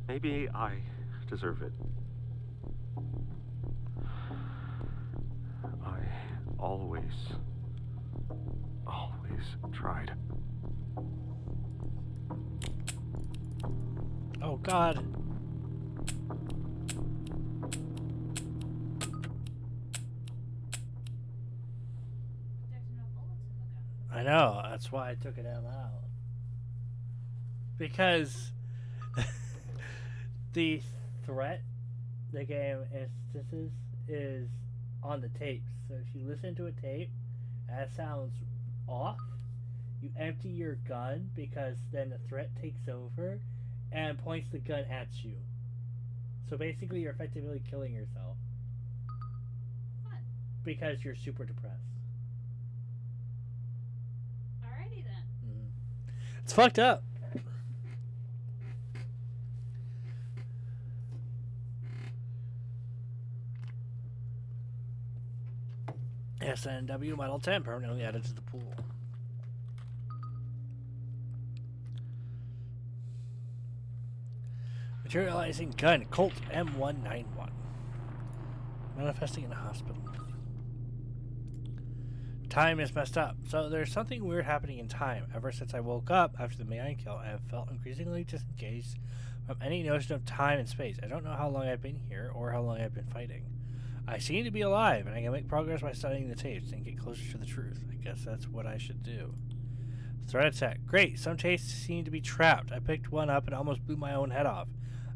I deserve it. I always tried. Oh God. There's no bullets in the gun. I know, that's why I took it out. Because the threat the game instances is on the tapes. So if you listen to a tape and it sounds off, you empty your gun because then the threat takes over and points the gun at you. So basically you're effectively killing yourself. Fun. Because you're super depressed. Alrighty then. It's fucked up. SNW Model 10 permanently added to the pool. Materializing gun, Colt M191. Manifesting in a hospital. Time is messed up. So there's something weird happening in time. Ever since I woke up after the Mayan kill, I have felt increasingly disengaged from any notion of time and space. I don't know how long I've been here or how long I've been fighting. I seem to be alive, and I can make progress by studying the tapes and get closer to the truth. I guess that's what I should do. Threat attack. Great, some tapes seem to be trapped. I picked one up and almost blew my own head off.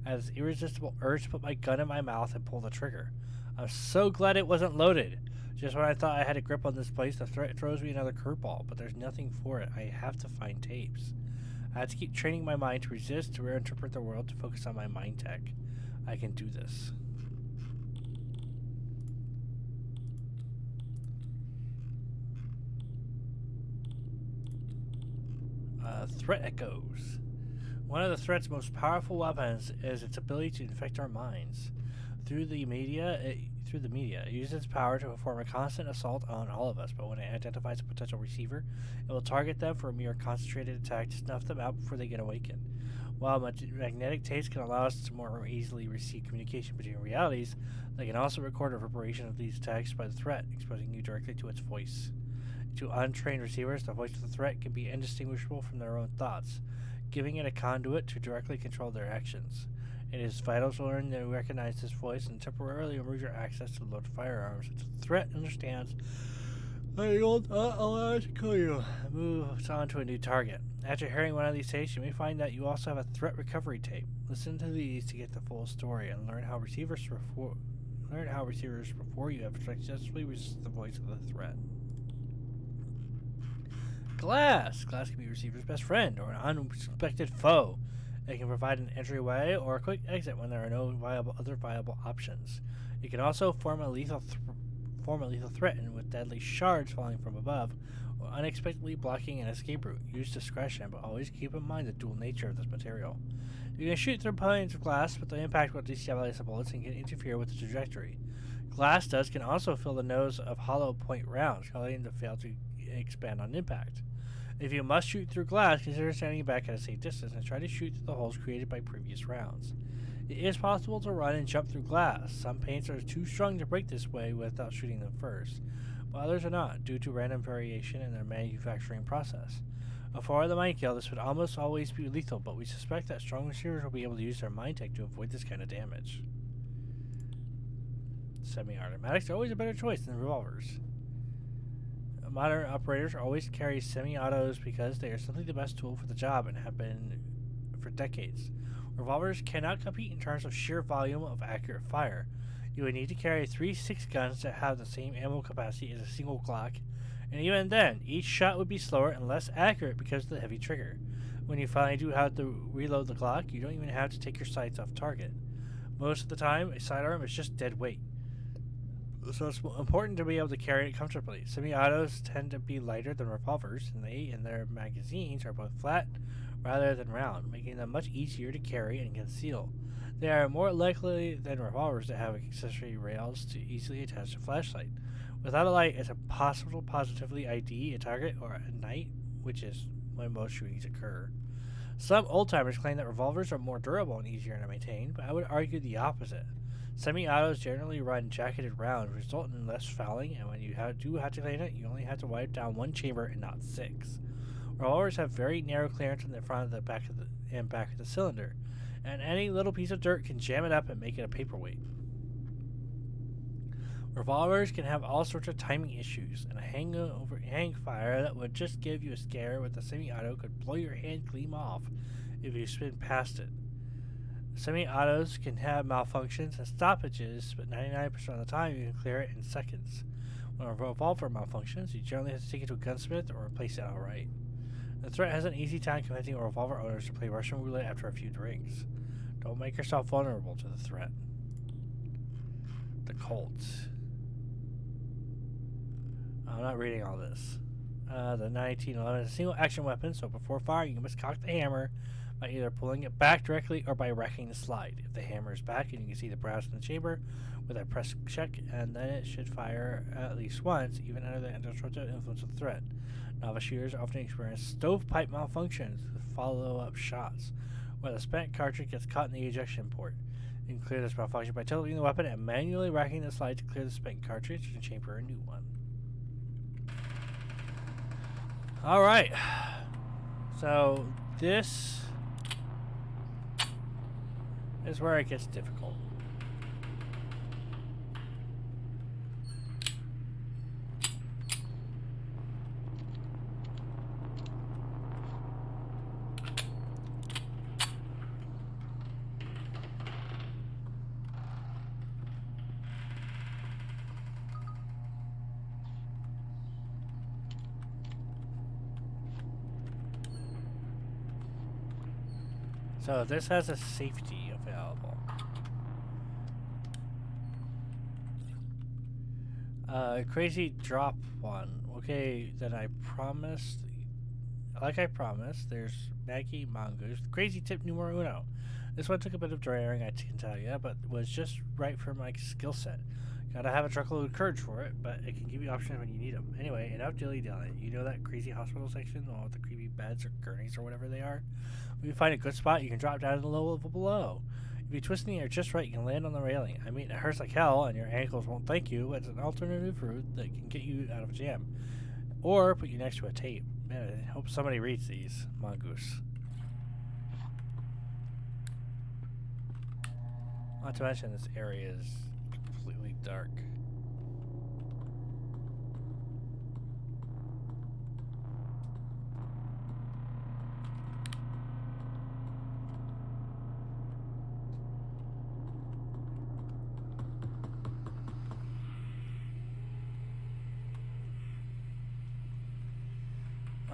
I had this irresistible urge to put my gun in my mouth and pull the trigger. I'm so glad it wasn't loaded. Just when I thought I had a grip on this place, the threat throws me another curveball, but there's nothing for it. I have to find tapes. I have to keep training my mind to resist, to reinterpret the world, to focus on my mind tech. I can do this. Threat echoes. One of the threat's most powerful weapons is its ability to infect our minds. Through the media, it uses its power to perform a constant assault on all of us, but when it identifies a potential receiver, it will target them for a mere concentrated attack to snuff them out before they get awakened. While magnetic tapes can allow us to more easily receive communication between realities, they can also record a reverberation of these attacks by the threat, exposing you directly to its voice. To untrained receivers, the voice of the threat can be indistinguishable from their own thoughts, giving it a conduit to directly control their actions. It is vital to learn to recognize this voice and temporarily remove your access to loaded firearms until the threat understands that you will not allow it to kill you and moves on to a new target. After hearing one of these tapes, you may find that you also have a threat recovery tape. Listen to these to get the full story and learn how receivers before you have successfully resisted the voice of the threat. Glass. Glass can be a receiver's best friend or an unexpected foe. It can provide an entryway or a quick exit when there are no other viable options. It can also form a lethal form a lethal threat, and with deadly shards falling from above, or unexpectedly blocking an escape route. Use discretion, but always keep in mind the dual nature of this material. You can shoot through planes of glass, but the impact will destabilize the bullets and can interfere with the trajectory. Glass dust can also fill the nose of hollow point rounds, causing them to fail to expand on impact. If you must shoot through glass, consider standing back at a safe distance and try to shoot through the holes created by previous rounds. It is possible to run and jump through glass. Some paints are too strong to break this way without shooting them first, but others are not, due to random variation in their manufacturing process. For the mine kill, this would almost always be lethal, but we suspect that strong receivers will be able to use their mine tech to avoid this kind of damage. Semi-automatics are always a better choice than revolvers. Modern operators always carry semi-autos because they are simply the best tool for the job and have been for decades. Revolvers cannot compete in terms of sheer volume of accurate fire. You would need to carry 3 6 guns that have the same ammo capacity as a single Glock, and even then, each shot would be slower and less accurate because of the heavy trigger. When you finally do have to reload the Glock, you don't even have to take your sights off target. Most of the time, a sidearm is just dead weight. So it's important to be able to carry it comfortably. Semi-autos tend to be lighter than revolvers, and they and their magazines are both flat rather than round, making them much easier to carry and conceal. They are more likely than revolvers to have accessory rails to easily attach a flashlight. Without a light, it's impossible to positively ID a target or at night, which is when most shootings occur. Some old-timers claim that revolvers are more durable and easier to maintain, but I would argue the opposite. Semi-autos generally run jacketed rounds, resulting in less fouling, and when you do have to clean it, you only have to wipe down one chamber and not 6. Revolvers have very narrow clearance in the front of the back of the cylinder, and any little piece of dirt can jam it up and make it a paperweight. Revolvers can have all sorts of timing issues, and a hang fire that would just give you a scare with a semi-auto could blow your hand clean off if you spin past it. Semi-autos can have malfunctions and stoppages, but 99% of the time you can clear it in seconds. When a revolver malfunctions, you generally have to take it to a gunsmith or replace it outright. The threat has an easy time convincing revolver owners to play Russian roulette after a few drinks. Don't make yourself vulnerable to the threat. The Colt. I'm not reading all this. The 1911 is a single action weapon, so before firing you must cock the hammer by either pulling it back directly or by racking the slide. If the hammer is back and you can see the brass in the chamber, with a press check, and then it should fire at least once, even under the disruptive influence of the threat. Novice shooters often experience stovepipe malfunctions with follow-up shots, where the spent cartridge gets caught in the ejection port. You can clear this malfunction by tilting the weapon and manually racking the slide to clear the spent cartridge and chamber a new one. Alright, so this is where it gets difficult. So this has a safety available. Crazy drop one. Okay, then I promised, like I promised, there's Maggie Mongoose. Crazy tip numero uno. This one took a bit of drying, I can tell you, but was just right for my skill set. Gotta have a truckload of courage for it, but it can give you options when you need them. Anyway, enough dilly-dally. You know that crazy hospital section, the one with the creepy beds or gurneys or whatever they are? When you find a good spot, you can drop down to the level below. If you twist in the air just right, you can land on the railing. I mean, it hurts like hell, and your ankles won't thank you, but it's an alternative route that can get you out of a jam. Or put you next to a tape. Man, I hope somebody reads these. Mongoose. Not to mention, this area is completely dark.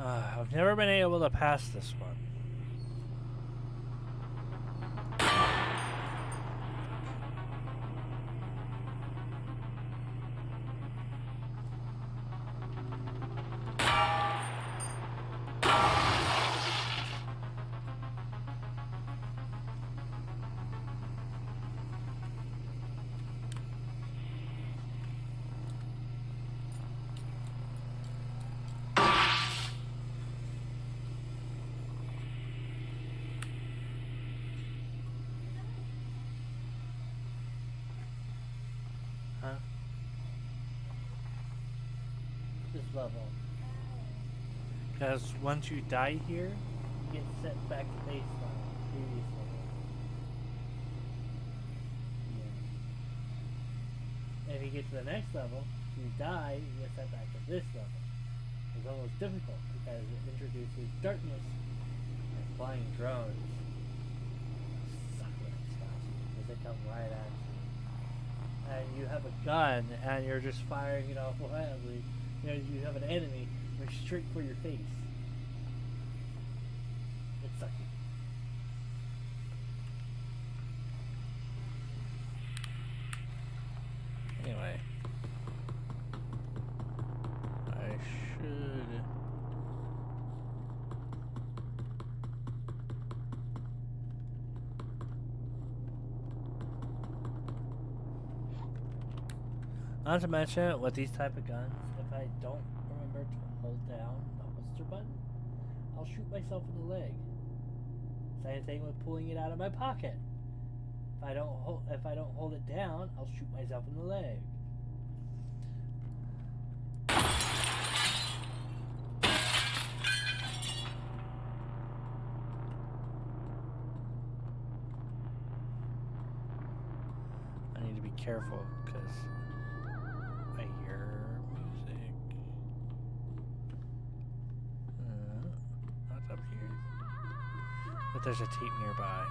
I've never been able to pass this one. level. Because once you die here, you get set back to baseline, previous level. Yeah. If you get to the next level, you die, you get set back to this level. It's almost difficult because it introduces darkness and flying drones. Suck when it's fast because they come right at you. And you have a gun and you're just firing it off wildly. You know, you have an enemy going straight for your face. It's sucky. Anyway. I should... Not to mention, with these type of guns, if I don't remember to hold down the holster button, I'll shoot myself in the leg. Same thing with pulling it out of my pocket. If I don't hold it down, I'll shoot myself in the leg. I need to be careful because I hear music. Not up here. But there's a tape nearby.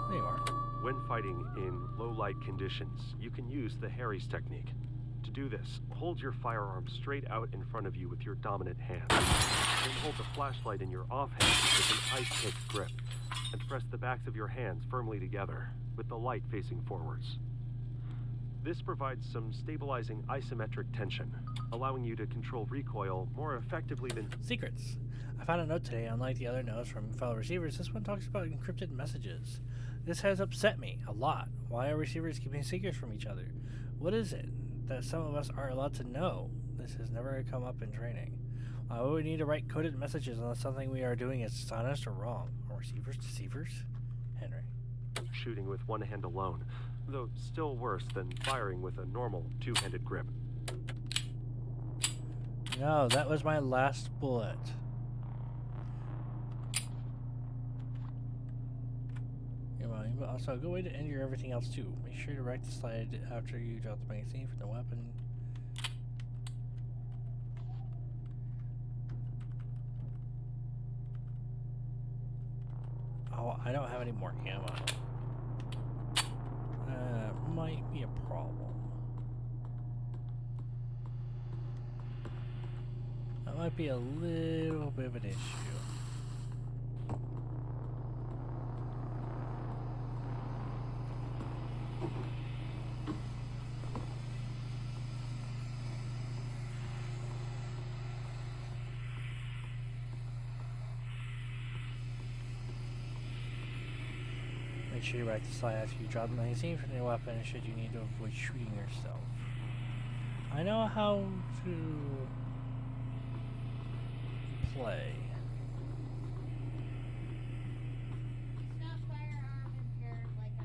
There you are. When fighting in low light conditions, you can use the Harry's technique. To do this, hold your firearm straight out in front of you with your dominant hand. Then hold the flashlight in your off hand with an ice-pick grip, and press the backs of your hands firmly together, with the light facing forwards. This provides some stabilizing isometric tension, allowing you to control recoil more effectively than... Secrets. I found a note today, unlike the other notes from fellow receivers, this one talks about encrypted messages. This has upset me a lot. Why are receivers keeping secrets from each other? What is it that some of us are allowed to know? This has never come up in training. Why would we need to write coded messages unless something we are doing is dishonest or wrong? Are receivers deceivers? Henry. shooting with one hand alone, though still worse than firing with a normal two-handed grip. No, that was my last bullet. But also a good way to injure everything else too. Make sure to rack the slide after you drop the magazine for the weapon. Oh, I don't have any more ammo. Might be a problem. That might be a little bit of an issue. Make sure you rack the slide after you drop the magazine for the weapon should you need to avoid shooting yourself. I know how to play. He's not firearm impaired like I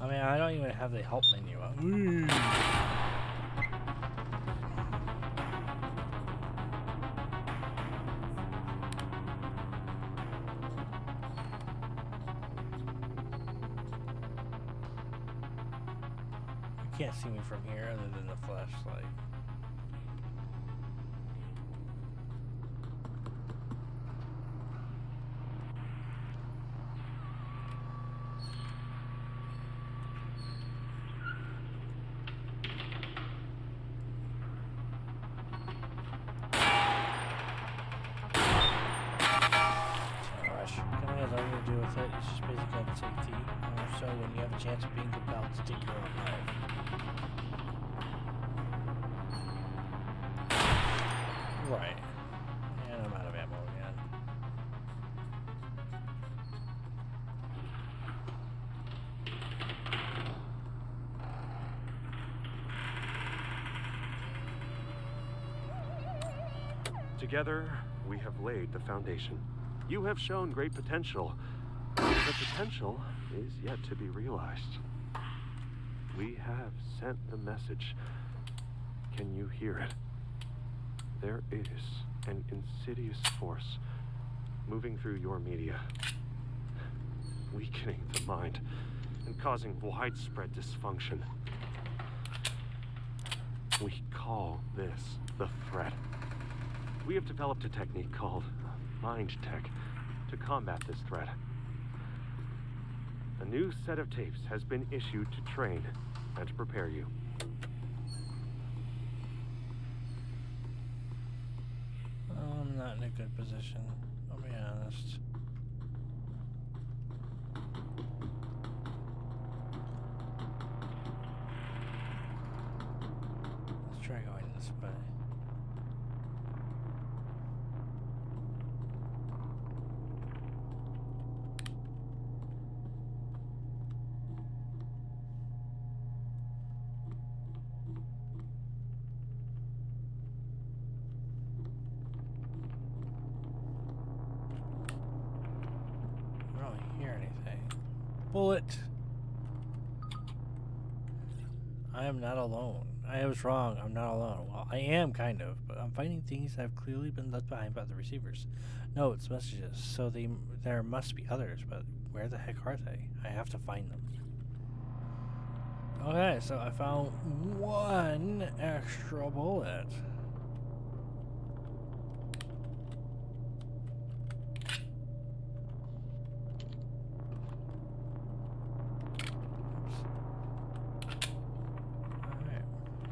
am. I mean, I don't even have the help menu up. You can't see me from here other than the flashlight. It's just basic health and safety, more so when you have a chance of being compelled to take your own life. Right. And I'm out of ammo again. Together, we have laid the foundation. You have shown great potential. the potential is yet to be realized. We have sent the message. Can you hear it? There is an insidious force moving through your media, weakening the mind and causing widespread dysfunction. We call this the threat. We have developed a technique called Mind Tech to combat this threat. A new set of tapes has been issued to train and to prepare you. I'm not in a good position, I'll be honest. Let's try going this way. I don't hear anything. Bullet! I am not alone. I was wrong. I'm not alone. Well, I am kind of, but I'm finding things that have clearly been left behind by the receivers. Notes, messages. So there must be others, but where the heck are they? I have to find them. Okay, so I found one extra bullet.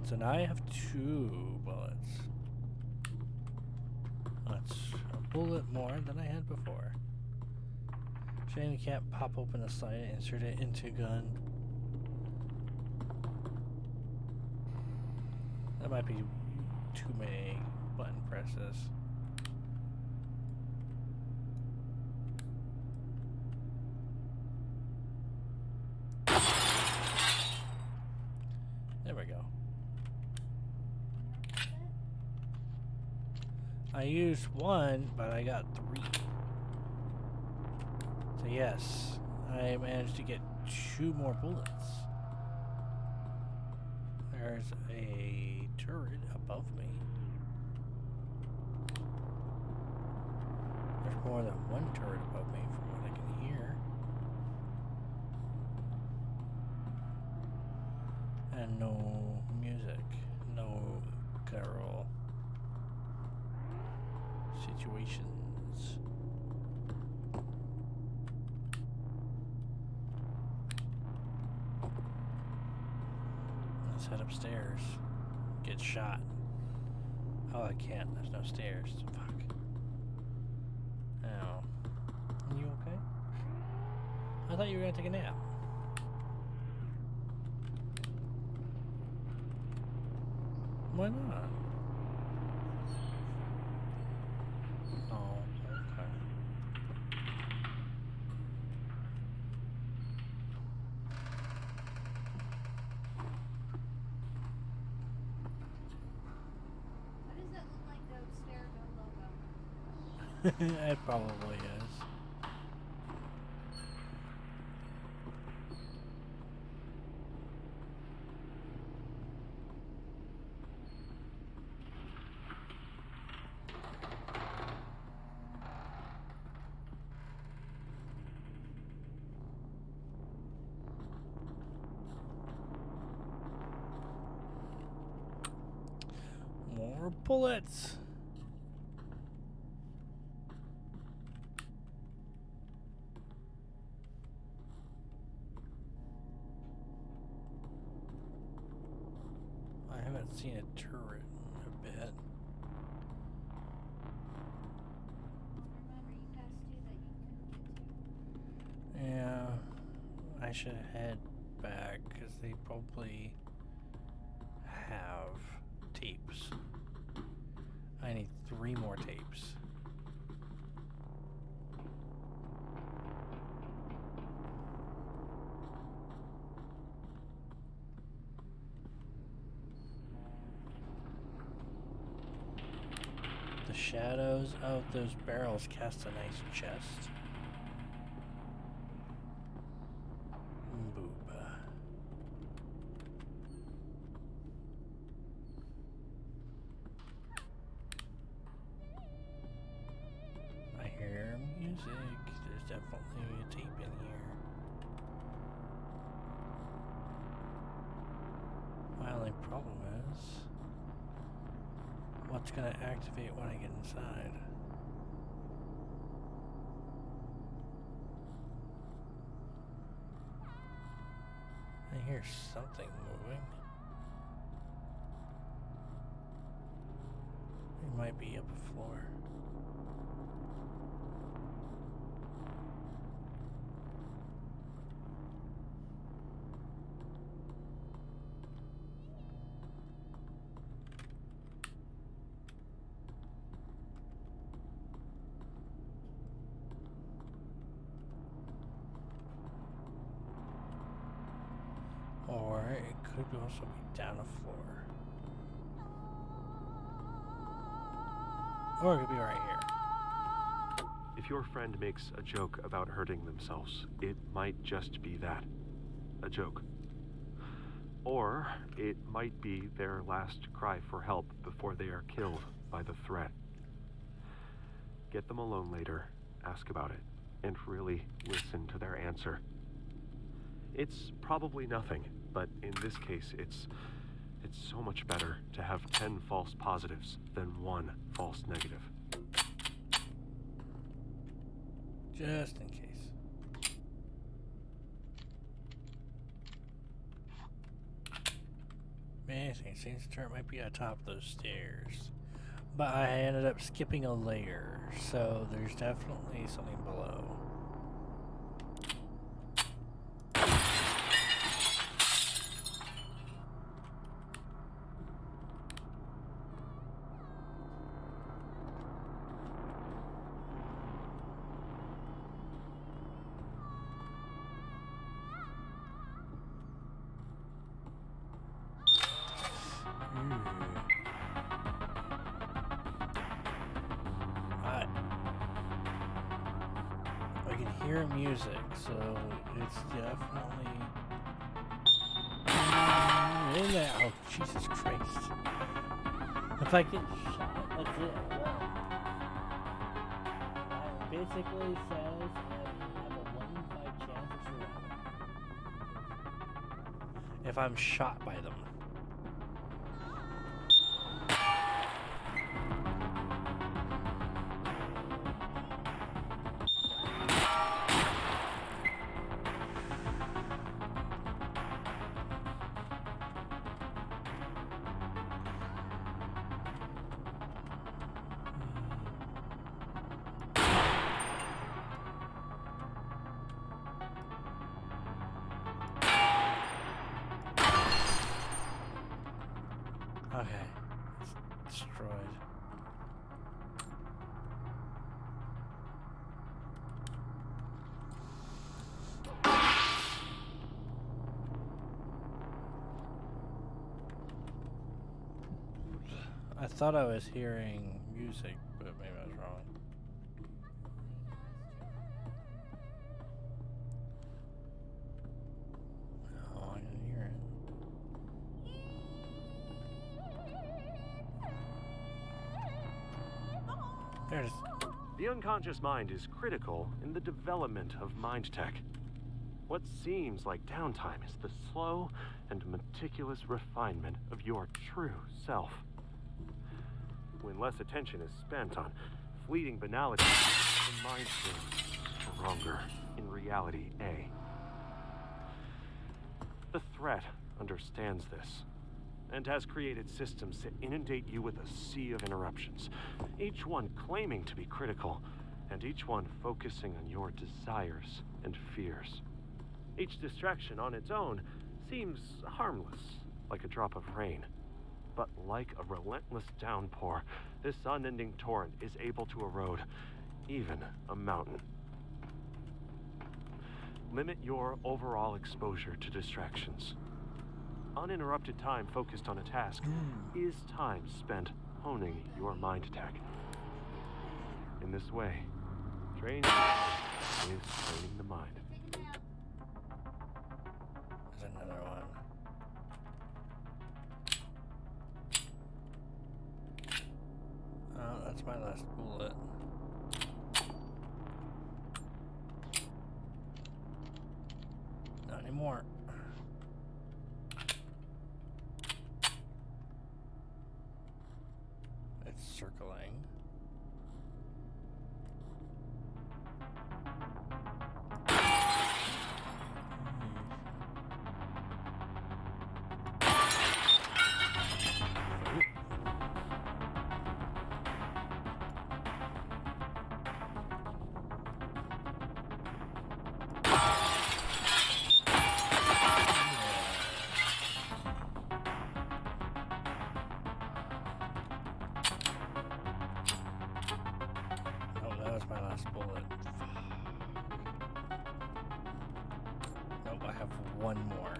So now I have 2 bullets. That's a bullet more than I had before. Shame you can't pop open the slide and insert it into gun. That might be too many button presses. There we go. I used 1, but I got 3. So yes, I managed to get 2 more bullets. There's a turret above me. There's more than 1 turret above me from what I can hear. And no music, no guttural situations. Let's head upstairs. Get shot. Oh, I can't. There's no stairs. Fuck. Ow. Are you okay? I thought you were gonna take a nap. Why not? Oh, okay. What does that look like, the Stereo logo? It probably is. More bullets. I haven't seen a turret in a bit. Remember, you passed 2 that you couldn't get to. Yeah, I should head back because they probably have tapes. I need 3 more tapes. The shadows of those barrels cast a nice chest. music. There's definitely a tape in here. My only problem is, what's gonna activate when I get inside? I hear something moving. It might be up a floor. Or it could also be down a floor. Or it could be right here. If your friend makes a joke about hurting themselves, it might just be that. A joke. Or it might be their last cry for help before they are killed by the threat. Get them alone later, ask about it, and really listen to their answer. It's probably nothing, but in this case, it's so much better to have 10 false positives than 1 false negative. Just in case. Amazing. It seems the turret might be atop those stairs. But I ended up skipping a layer, so there's definitely something below. I can hear music, so it's definitely in there. Oh, Jesus Christ. If I get shot, that's it. It basically says I have a 1 in 5 chance of survival if I'm shot by them. Okay, it's destroyed. I thought I was hearing music, but maybe I was wrong. No, I can hear it. There it is. The unconscious mind is critical in the development of mind tech. What seems like downtime is the slow and meticulous refinement of your true self. When less attention is spent on fleeting banalities, the mind feels stronger in reality A. The threat understands this, and has created systems to inundate you with a sea of interruptions, each one claiming to be critical, and each one focusing on your desires and fears. Each distraction on its own seems harmless, like a drop of rain. But like a relentless downpour, this unending torrent is able to erode even a mountain. Limit your overall exposure to distractions. Uninterrupted time focused on a task is time spent honing your mind tech. In this way, training is training the mind. There's another one. Oh, that's my last bullet. Any more? It's circling. Oh, that was my last bullet. Nope, I have one more.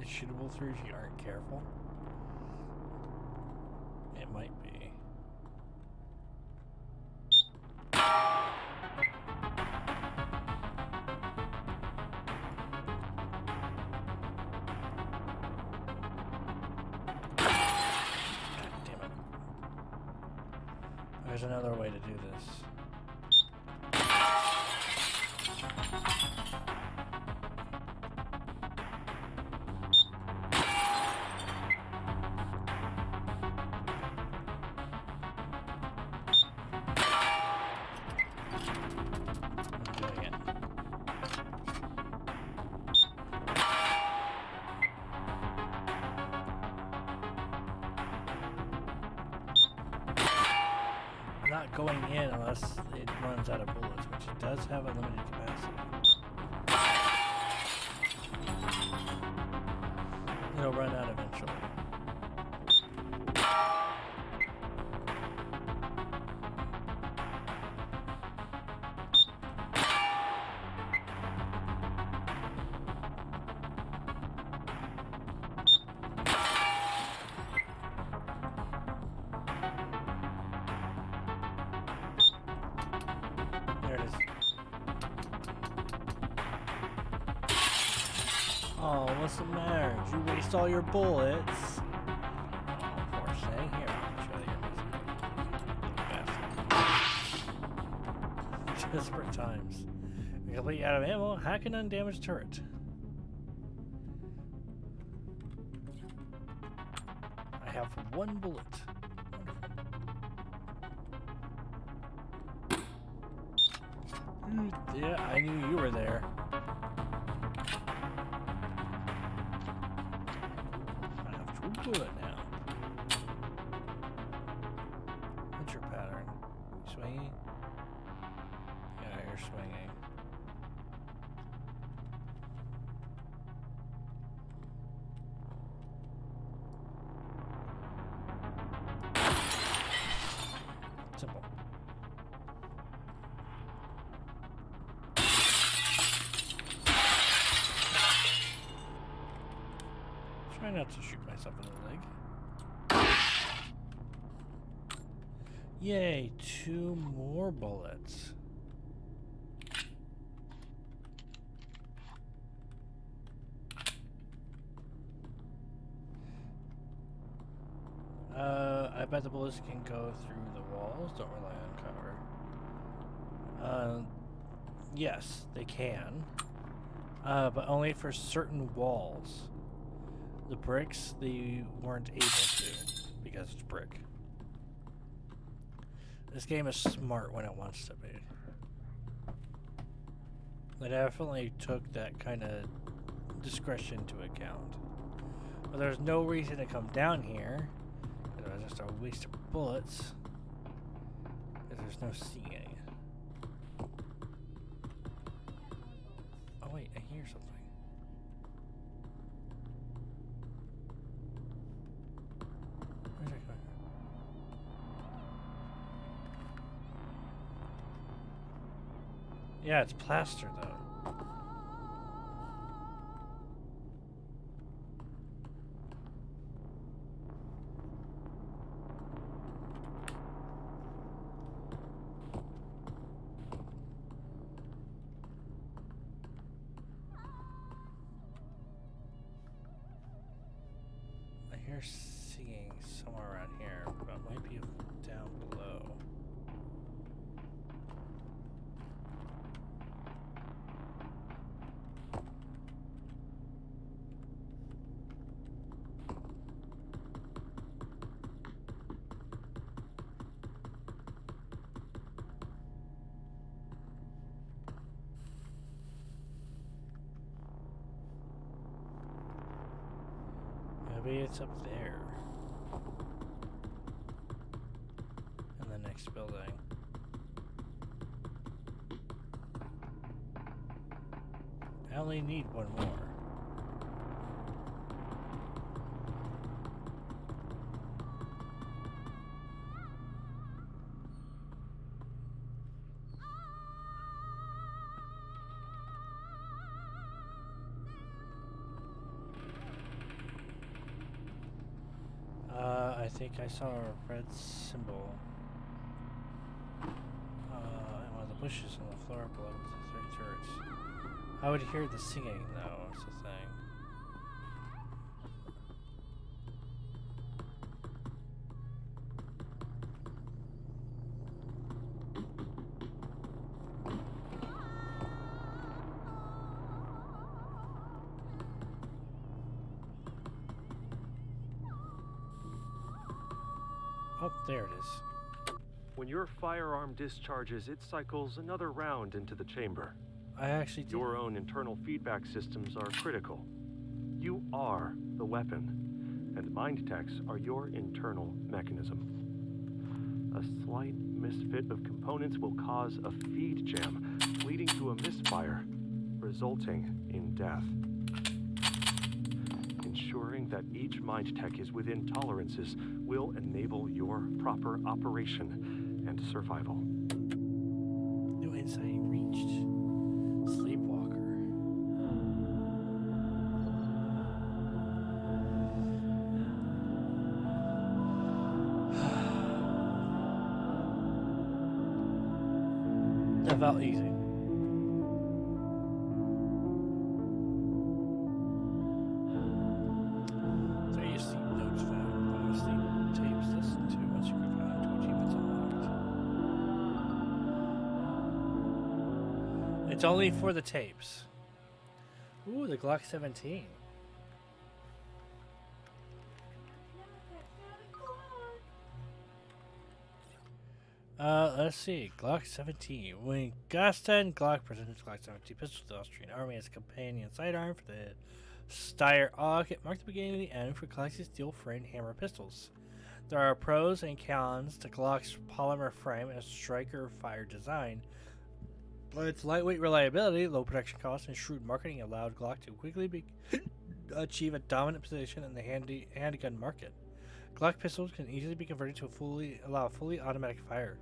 Is shootable through if you aren't careful? It might be. God damn it. There's another way to do this. I'm doing it. I'm not going in unless it runs out of bullets, which it does have a limited capacity. It'll run out eventually. There it is. Oh, what's the matter? Did you waste all your bullets? Oh, poor thing. Here, I'll show you. Bastard. Desperate times. We completely out of ammo. Hack an undamaged turret. I have one bullet. Wonderful. Yeah, I knew you were there. I have two bullet now. What's your pattern? You swinging? Yeah, you're swinging. Simple. Try not to shoot myself in the leg. Yay, 2 more bullets. I bet the bullets can go through the walls. Don't rely on cover. Yes, they can. But only for certain walls. The bricks, they weren't able to, because it's brick. This game is smart when it wants to be. They definitely took that kind of discretion into account. But there's no reason to come down here. It was just a waste of bullets. Because there's no seeing. Oh wait, I hear something. Where's it going? Yeah, it's plaster though. hear singing somewhere around here, but it might be down below. Maybe it's up there. In the next building. I only need one more. I think I saw a red symbol in one of the bushes on the floor below the 3 turrets. I would hear the singing though, is the thing. Oh, there it is. When your firearm discharges, it cycles another round into the chamber. I actually did. Your own internal feedback systems are critical. You are the weapon, and mind techs are your internal mechanism. A slight misfit of components will cause a feed jam, leading to a misfire, resulting in death. Ensuring that each mind tech is within tolerances will enable your proper operation and survival. New insight reached. Sleepwalker. That felt easy. It's only for the tapes. Ooh, the Glock 17. Let's see. Glock 17. When Gasten Glock presented Glock 17 pistol to the Austrian army as a companion sidearm for the Steyr AUG, it marked the beginning of the end for classic steel-framed hammer pistols. There are pros and cons to Glock's polymer frame and striker fire design, but its lightweight reliability, low production costs, and shrewd marketing allowed Glock to quickly achieve a dominant position in the handgun market. Glock pistols can easily be converted to allow fully automatic fire.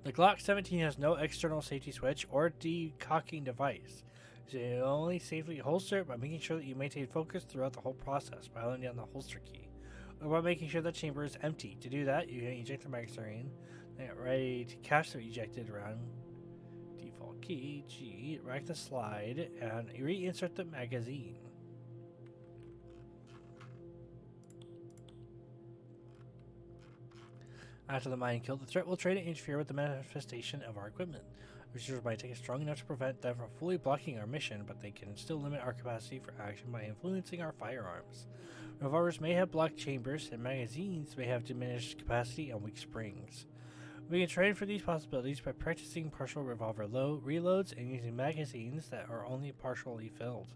The Glock 17 has no external safety switch or decocking device. You can only safely holster it by making sure that you maintain focus throughout the whole process by holding down the holster key, or by making sure the chamber is empty. To do that, you can eject the magazine, then get ready to catch the ejected round. Default key, G, rack the slide, and reinsert the magazine. After the mine kill, the threat will try to interfere with the manifestation of our equipment. Researchers might take it strong enough to prevent them from fully blocking our mission, but they can still limit our capacity for action by influencing our firearms. Revolvers may have blocked chambers, and magazines may have diminished capacity and weak springs. We can train for these possibilities by practicing partial revolver reloads and using magazines that are only partially filled.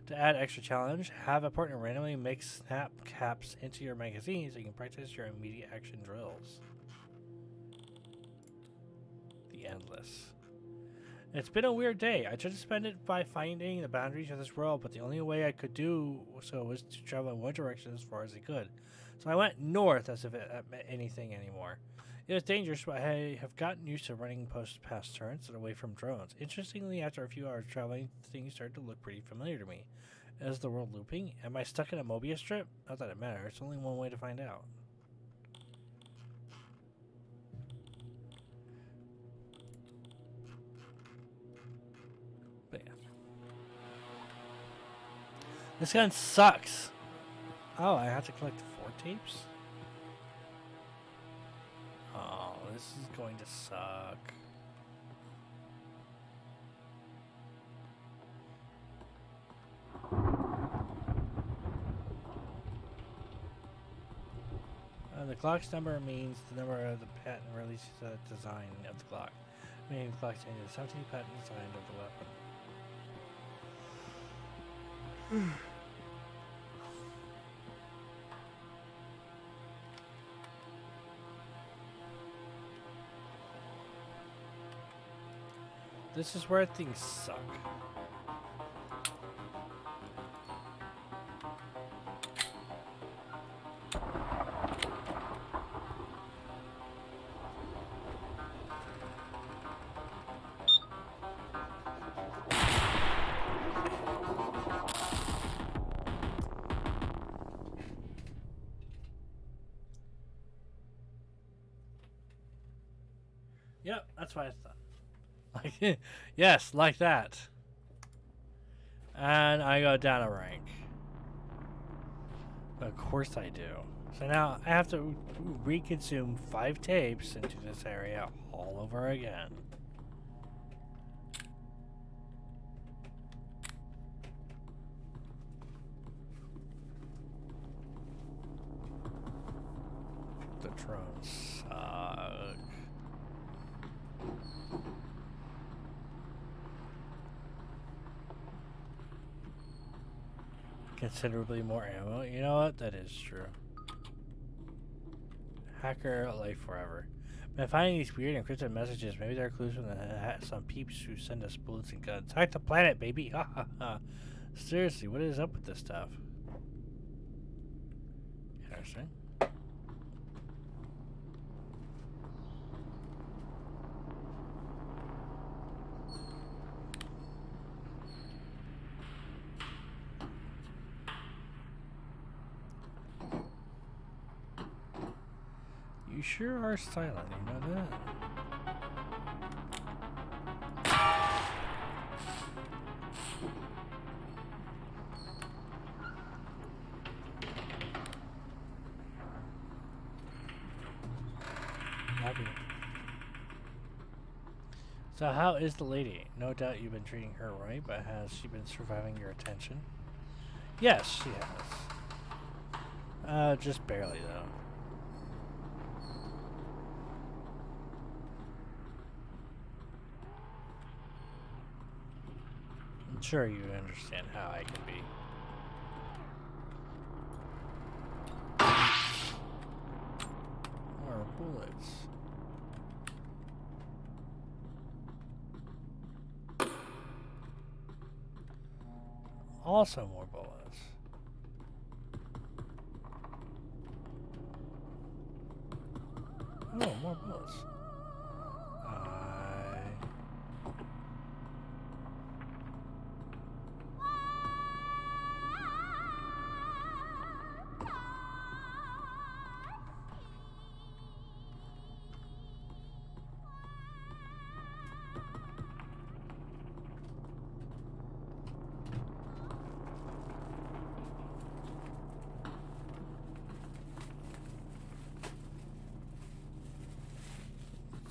To add extra challenge, have a partner randomly mix snap caps into your magazine so you can practice your immediate action drills. The Endless. It's been a weird day. I tried to spend it by finding the boundaries of this world, but the only way I could do so was to travel in one direction as far as I could. So I went north as if it meant anything anymore. It was dangerous, but I have gotten used to running past turrets and away from drones. Interestingly, after a few hours traveling, things started to look pretty familiar to me. Is the world looping? Am I stuck in a Mobius strip? Not that it matters. It's only one way to find out. But yeah. This gun sucks. Oh, I have to collect 4 tapes? Oh, this is going to suck. The clock's number means the number of the patent releases design of the clock, meaning the clock contains the 17 patent design of the weapon. This is where things suck. Yep, that's what I thought. Like, yes, like that. And I go down a rank. Of course I do. So now I have to reconsume 5 tapes into this area all over again. The drones suck. Considerably more ammo. You know what? That is true. Hacker life forever. Been finding these weird encrypted messages. Maybe they're clues from some peeps who send us bullets and guns. Hack the planet, baby! Ha ha ha! Seriously, what is up with this stuff? Interesting. You sure are silent, you know that? Love you. So how is the lady? No doubt you've been treating her right, but has she been surviving your attention? Yes, she has. Just barely though. I'm sure you understand how I can be. More bullets. Also more bullets. Oh, more bullets.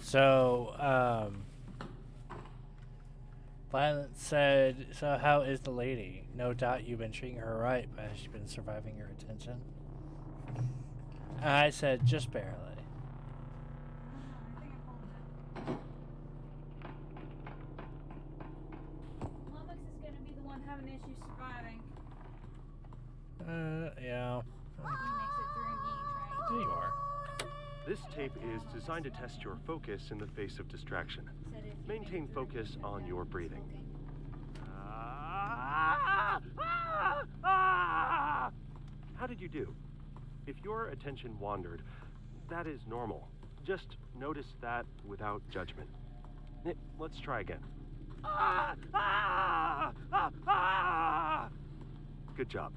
So, Violet said, so how is the lady? No doubt you've been treating her right, but has she been surviving your attention? I said, just barely. Lummox is gonna be the one having issues surviving. Yeah. He makes it through me trying. There you are. This tape is designed to test your focus in the face of distraction. Said if you Maintain make it through focus me, on then your breathing. okay. How did you do? If your attention wandered, that is normal. Just notice that without judgment. Let's try again. Good job.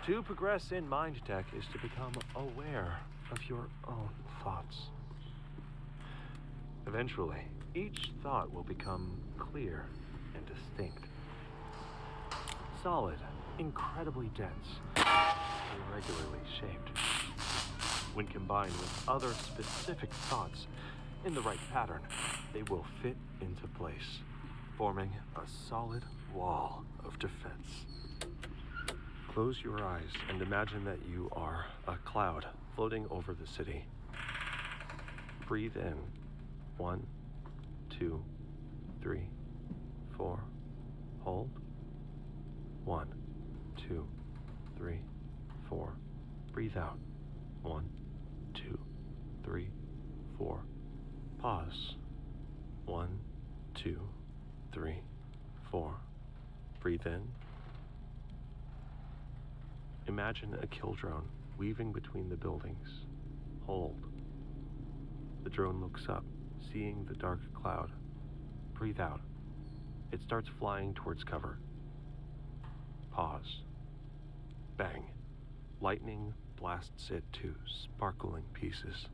To progress in mind tech is to become aware. of your own thoughts. Eventually, each thought will become clear and distinct. Solid, incredibly dense, irregularly shaped. When combined with other specific thoughts in the right pattern, they will fit into place, forming a solid wall of defense. Close your eyes and imagine that you are a cloud floating over the city. Breathe in. 1, 2, 3, 4. Hold. 1, 2, 3, 4. Breathe out. 1, 2, 3, 4. Pause. 1, 2, 3, 4. Breathe in. Imagine a kill drone weaving between the buildings. Hold. The drone looks up, seeing the dark cloud. Breathe out. It starts flying towards cover. Pause. Bang. Lightning blasts it to sparkling pieces.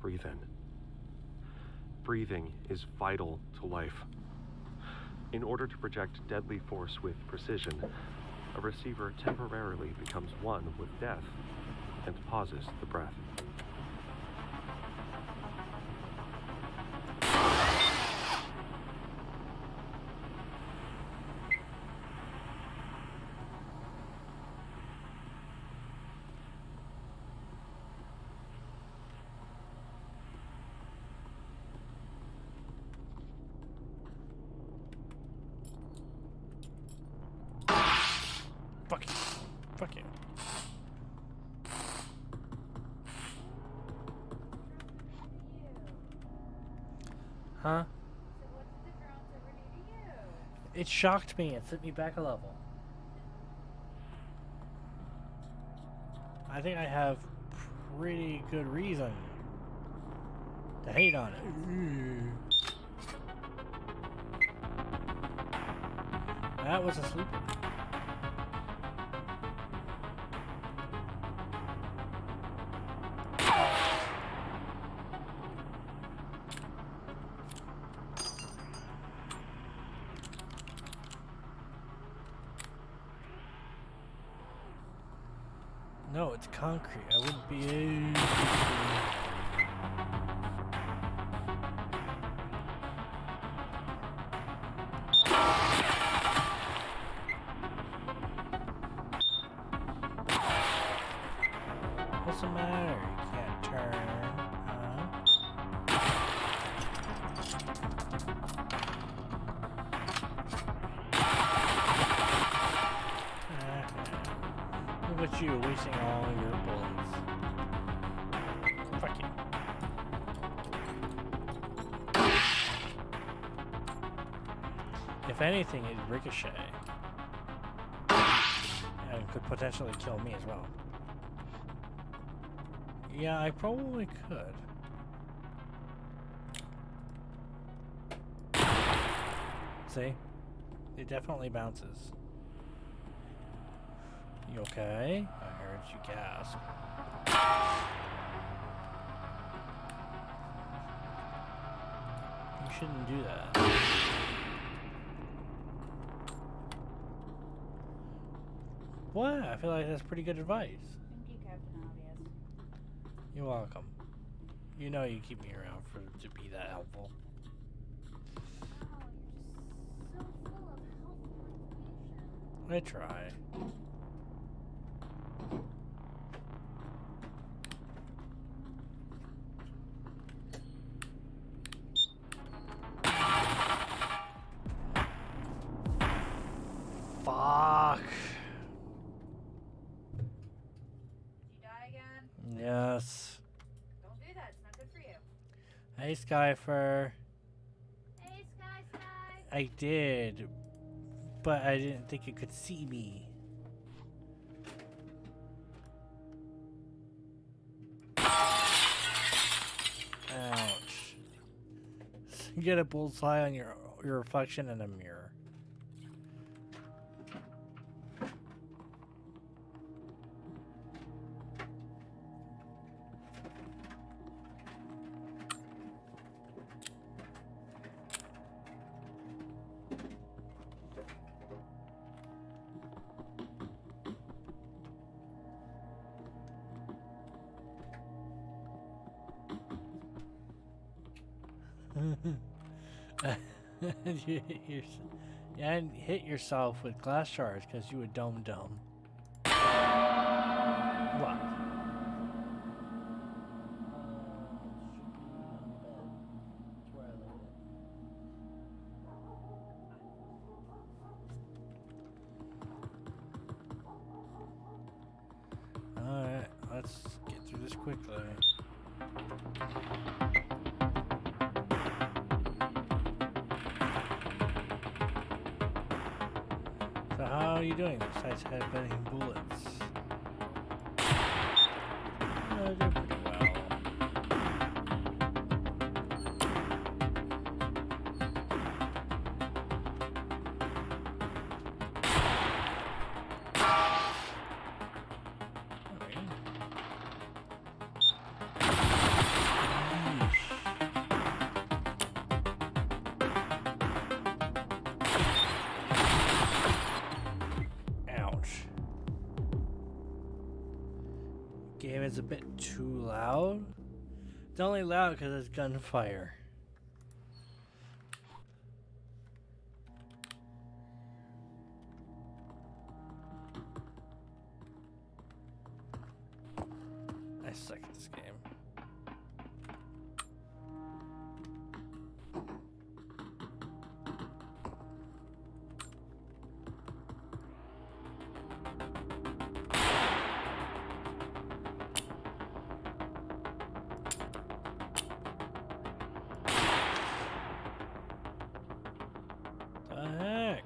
Breathe in. Breathing is vital to life. In order to project deadly force with precision, a receiver temporarily becomes one with death and pauses the breath. Fuck you. Huh? So what did the drones ever do to you? It shocked me and sent me back a level. I think I have pretty good reason to hate on it. That was a sleeper. No, it's concrete. I wouldn't be able to. What's the matter? You can't turn, Look at you wasting all your bullets. Fuck you. If anything, it'd ricochet. And could potentially kill me as well. Yeah, I probably could. See? It definitely bounces. You okay? I heard you gasp. You shouldn't do that. What? I feel like that's pretty good advice. Thank you, Captain Obvious. You're welcome. You know you keep me around to be that helpful. Wow, you're just so full of helpful information. I try. Fuck. Did you die again? Yes. Don't do that. It's not good for you. Hey, Skyfer. Hey, Sky. I did, but I didn't think it could see me. Ouch. Get a bullseye on your reflection in a mirror. And hit yourself with glass shards because you a dumb. What? Alright, let's get through this quickly. So how are you doing besides headbutting bullets? Doing pretty well. Game is a bit too loud. It's only loud because it's gunfire. I suck at this game. The heck?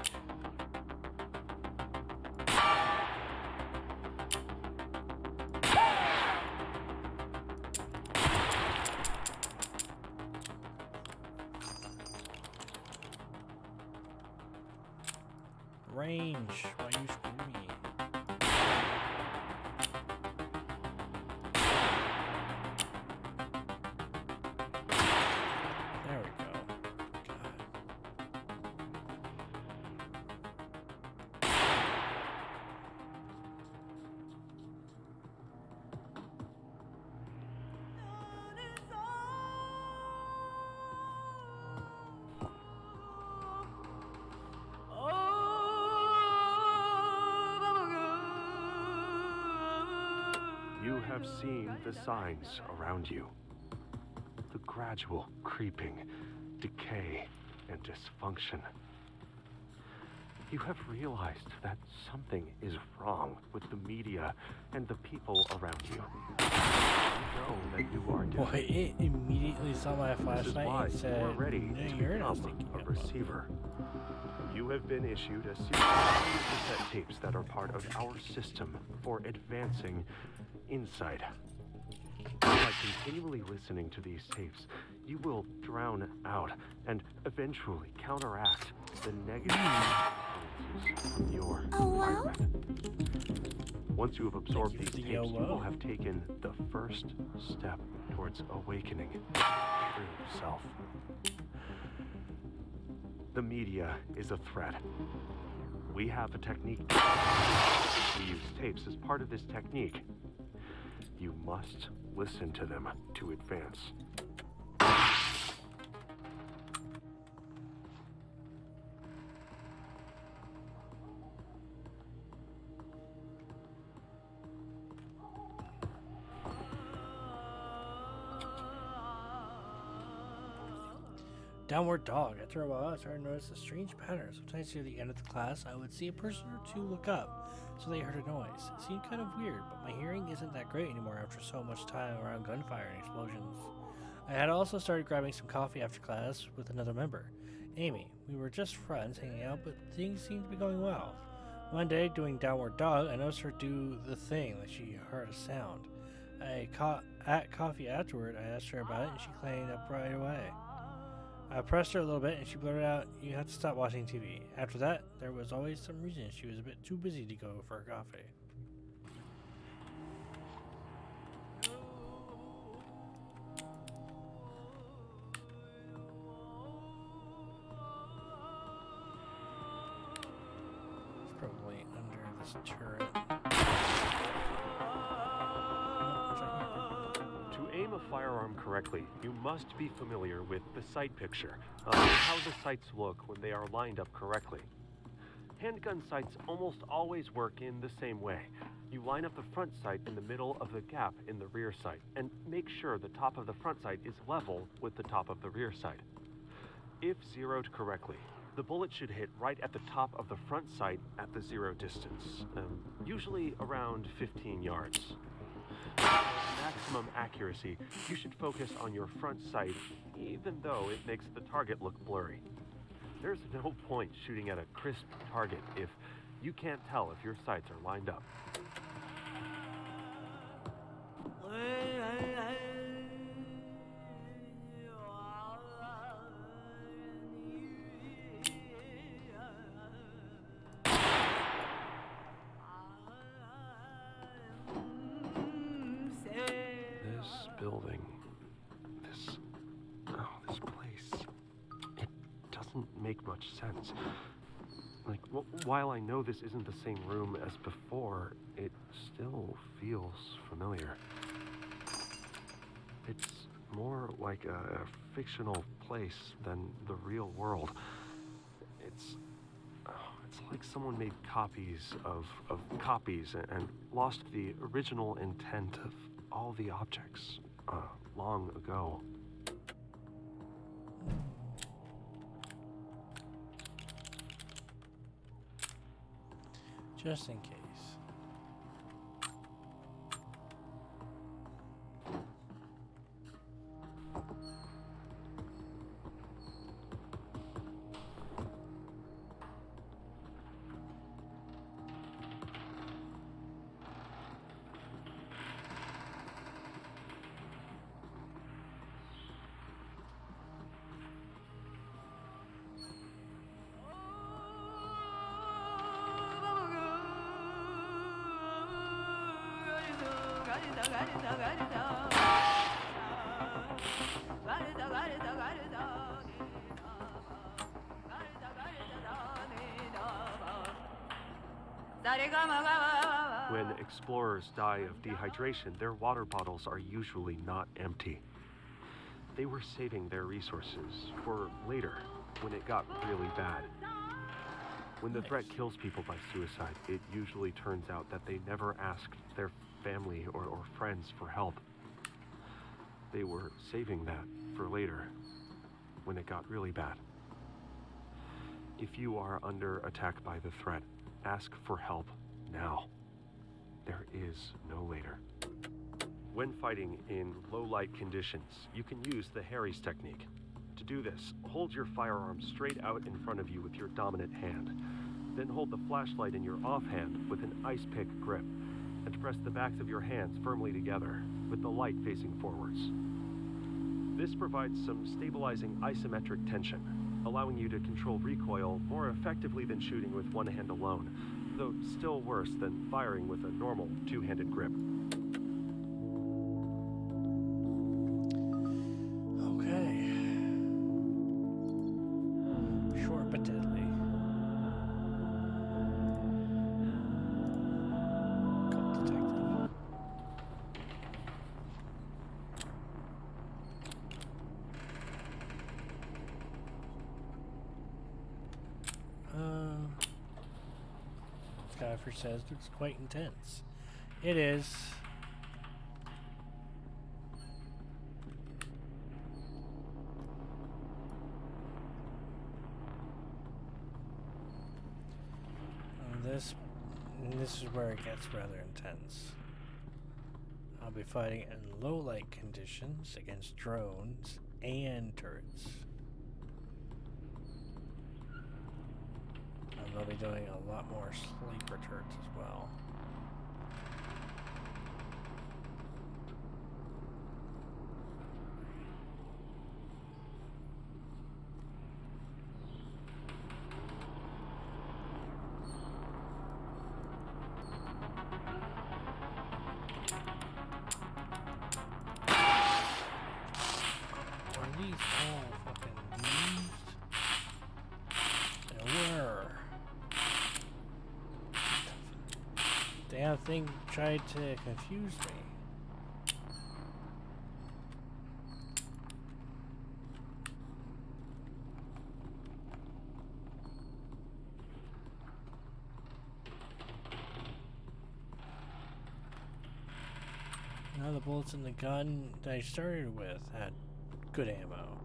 Range. Why you screw me? There we go. God. You have seen the signs around you. The gradual creeping, decay, and dysfunction. You have realized that something is wrong with the media and the people around you. You know that you are Boy, it immediately saw my This is flashlight why and said, you are ready "No, to you're not become thinking a about receiver. You have been issued a series of cassette tapes that are part of our system for advancing insight. By continually listening to these tapes, you will drown out and eventually counteract the negative influences from your environment. Once you have absorbed these Thank tapes, you you for the will YOLO. have taken the first step towards awakening true self. The media is a threat. We have a technique. We use tapes as part of this technique. You must listen to them to advance. Downward dog. After a while, I started to notice a strange pattern. Sometimes near the end of the class, I would see a person or two look up, so they heard a noise. It seemed kind of weird, but my hearing isn't that great anymore after so much time around gunfire and explosions. I had also started grabbing some coffee after class with another member, Amy. We were just friends hanging out, but things seemed to be going well. One day, doing downward dog, I noticed her do the thing like she heard a sound. At coffee afterward, I asked her about it, and she cleaned up right away. I pressed her a little bit, and she blurted out, "You have to stop watching TV." After that, there was always some reason she was a bit too busy to go for a coffee. It's probably under this turret. To aim a firearm firearm correctly, you must be familiar with the sight picture, how the sights look when they are lined up correctly. Handgun sights almost always work in the same way. You line up the front sight in the middle of the gap in the rear sight, and make sure the top of the front sight is level with the top of the rear sight. If zeroed correctly, the bullet should hit right at the top of the front sight at the zero distance, usually around 15 yards. For maximum accuracy, you should focus on your front sight, even though it makes the target look blurry. There's no point shooting at a crisp target if you can't tell if your sights are lined up. This building, this place, it doesn't make much sense. Like, while I know this isn't the same room as before, it still feels familiar. It's more like a fictional place than the real world. It's like someone made copies of copies and lost the original intent of all the objects long ago. Just in case. When explorers die of dehydration, their water bottles are usually not empty. They were saving their resources for later, when it got really bad. When the threat kills people by suicide, it usually turns out that they never asked their family or friends for help. They were saving that for later, when it got really bad. If you are under attack by the threat, ask for help now. There is no later. When fighting in low light conditions, you can use the Harry's technique. To do this, hold your firearm straight out in front of you with your dominant hand. Then hold the flashlight in your offhand with an ice pick grip, and press the backs of your hands firmly together, with the light facing forwards. This provides some stabilizing isometric tension, allowing you to control recoil more effectively than shooting with one hand alone, though still worse than firing with a normal two-handed grip. Okay. Short but deadly. Cult detective. Skyfer says it's quite intense. It is. This is where it gets rather intense. I'll be fighting in low light conditions against drones and turrets. And they'll be doing a lot more sleeper turrets as well. Are these all fucking used? They were. Damn thing tried to confuse me. Now the bullets in the gun that I started with had good ammo.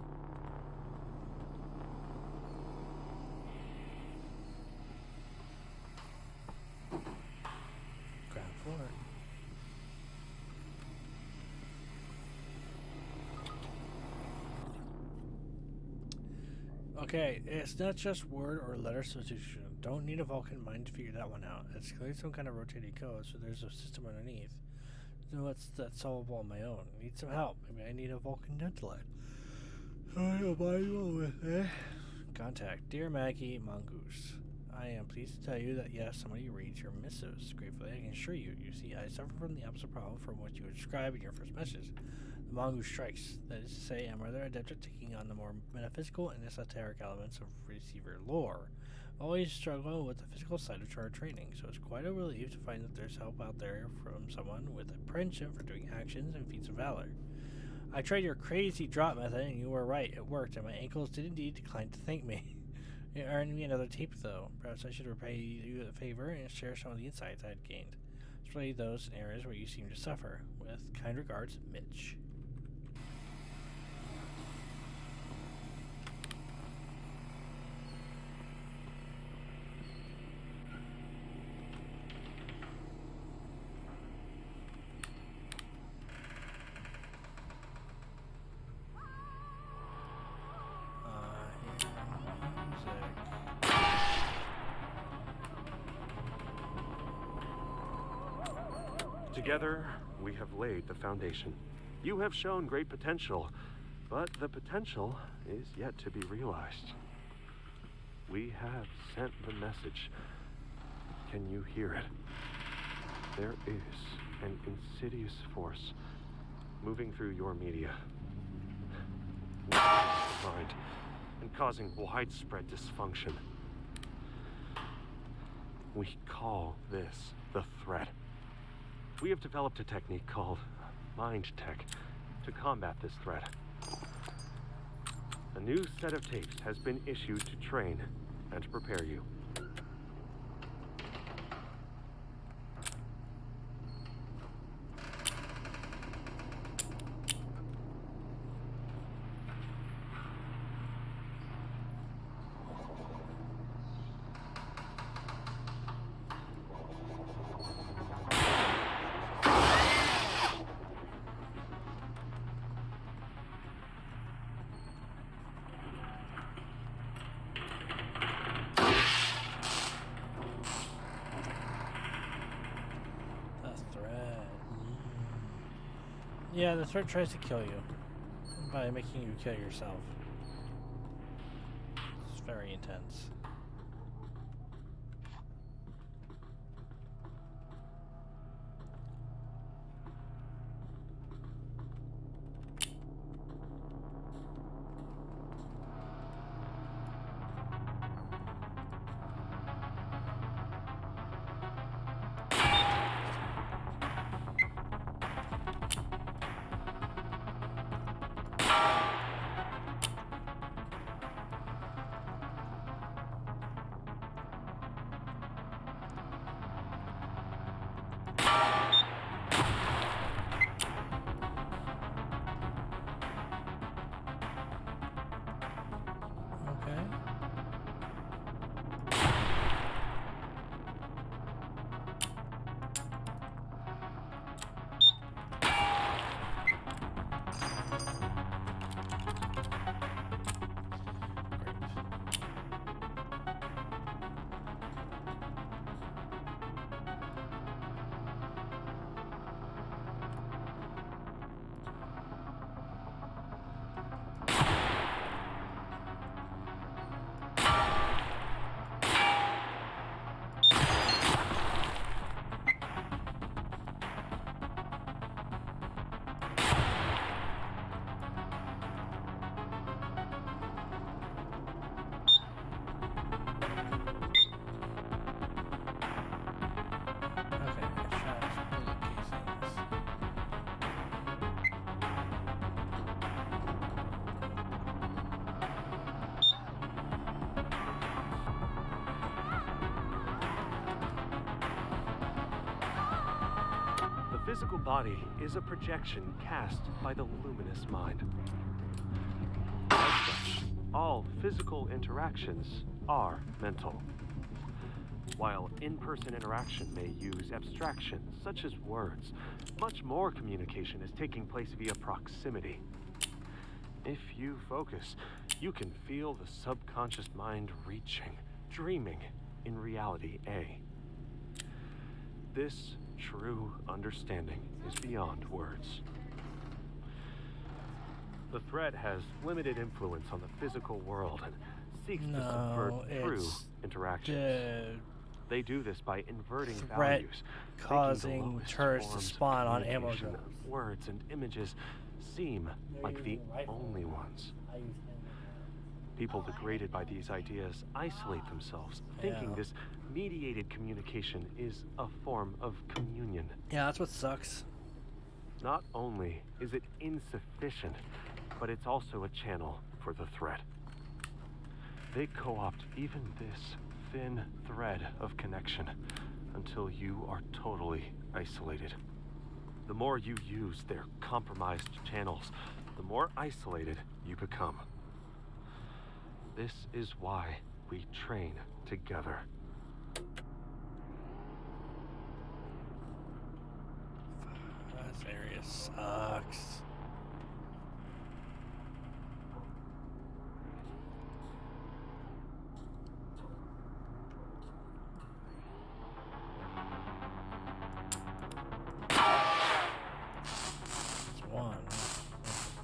Ground floor. Okay, it's not just word or letter substitution. Don't need a Vulcan mind to figure that one out. It's clearly some kind of rotating code, so there's a system underneath. So that's solvable on my own. Need some help. Maybe I need a Vulcan intellect. Contact. Dear Maggie Mongoose, I am pleased to tell you that yes, somebody reads your missives. Gratefully, I can assure you. You see, I suffer from the opposite problem from what you would describe in your first message. The Mongoose strikes. That is to say, I'm rather adept at taking on the more metaphysical and esoteric elements of receiver lore. Always struggle with the physical side of chart training, so it's quite a relief to find that there's help out there from someone with a penchant for doing actions and feats of valor. I tried your crazy drop method, and you were right, it worked, and my ankles did indeed decline to thank me. It earned me another tape, though. Perhaps I should repay you a favor and share some of the insights I had gained, especially those in areas where you seem to suffer. With kind regards, Mitch. Together, we have laid the foundation. You have shown great potential, but the potential is yet to be realized. We have sent the message. Can you hear it? There is an insidious force moving through your media, mind, and causing widespread dysfunction. We call this the threat. We have developed a technique called Mind Tech to combat this threat. A new set of tapes has been issued to train and to prepare you. Yeah, the threat tries to kill you by making you kill yourself. It's very intense. physical body is a projection cast by the luminous mind. As such, all physical interactions are mental. While in-person interaction may use abstractions such as words, much more communication is taking place via proximity. If you focus, you can feel the subconscious mind reaching, dreaming in reality A. This true understanding is beyond words. The threat has limited influence on the physical world and seeks to subvert through interactions. They do this by inverting threat values, causing making the lowest turrets to forms of spawn on ammo communication, drops. words and images seem like the only ones. People degraded by these ideas isolate themselves, thinking this mediated communication is a form of communion. Yeah, that's what sucks. Not only is it insufficient, but it's also a channel for the threat. They co-opt even this thin thread of connection until you are totally isolated. The more you use their compromised channels, the more isolated you become. This is why we train together. This area sucks.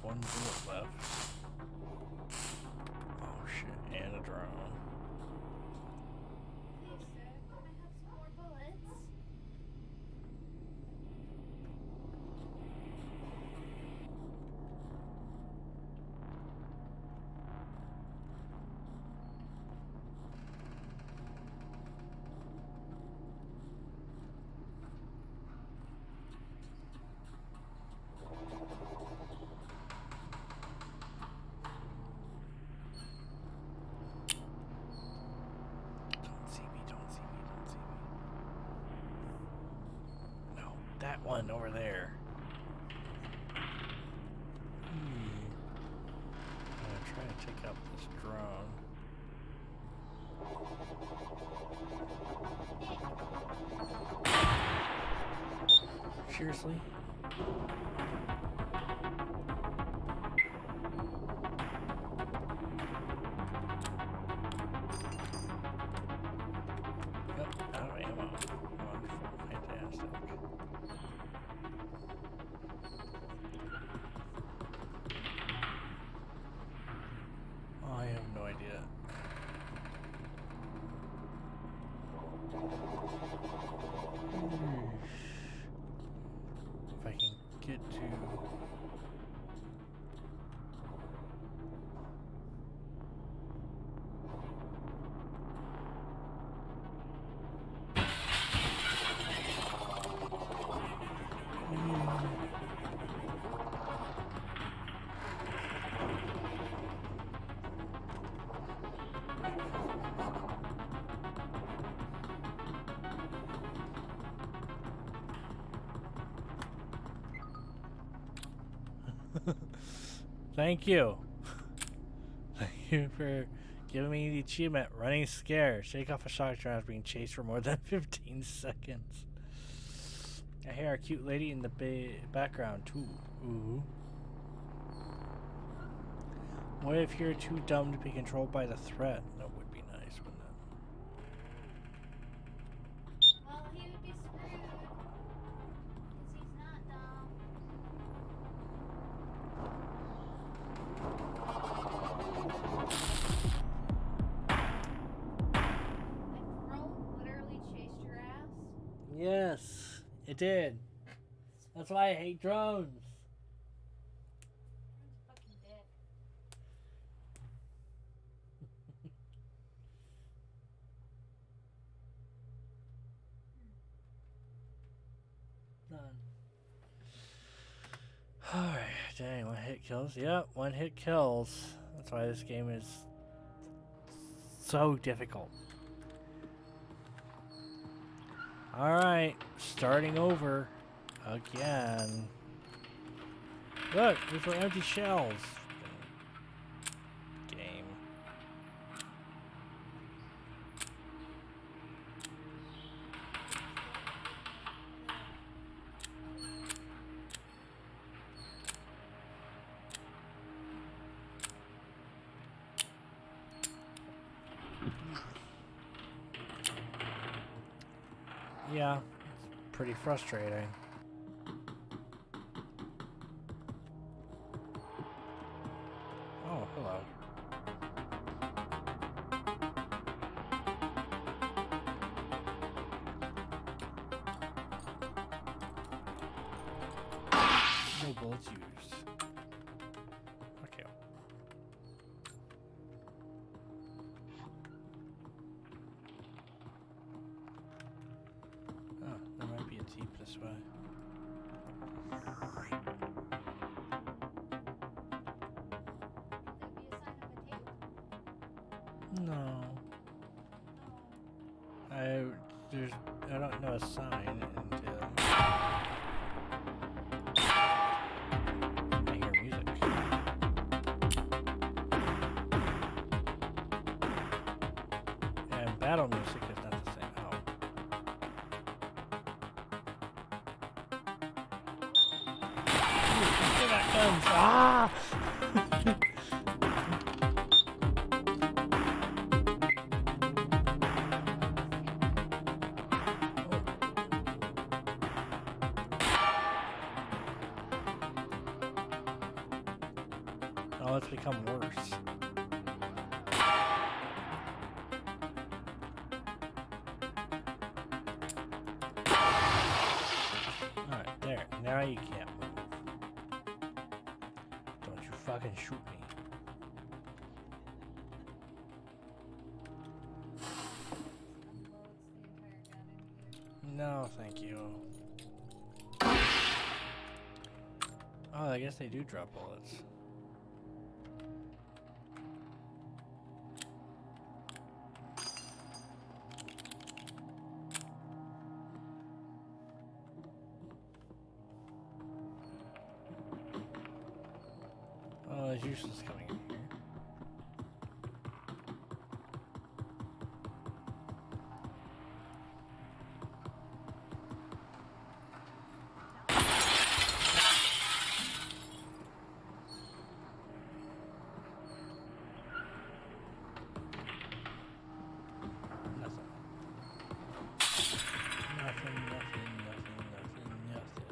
One bullet left. Oh shit, and a drone. Please, sir, can I have some more bullets? That one over there. I'm gonna try to take out this drone. Seriously? Nope, out of ammo. Wonderful, fantastic. I have no idea. If I can get to... Thank you. Thank you for giving me the achievement. Running scared. Shake off a shock drone after being chased for more than 15 seconds. I hear a cute lady in the background too. Ooh. What if you're too dumb to be controlled by the threat? That would be nice, wouldn't it? Well, he would be screwed. Because he's not dumb. That drone literally chased your ass. Yes, it did. That's why I hate drones. Drone's a fucking dick. None. Alright, dang, one hit kills. Yep, one hit kills. That's why this game is so difficult. Alright, starting over. Again. Look, these were empty shells. Game. Yeah, it's pretty frustrating. Oh, hello. No bullets used. Okay. Oh, there might be a jeep this way. No. I don't know a sign until I hear music. And battle music is not the same. Oh. Here that comes. Ah! Oh, it's become worse. Alright, there. Now you can't move. Don't you fucking shoot me. No, thank you. Oh, I guess they do drop bullets. Oh, it's useless coming in here. Nothing. Nothing, nothing, nothing, nothing, nothing.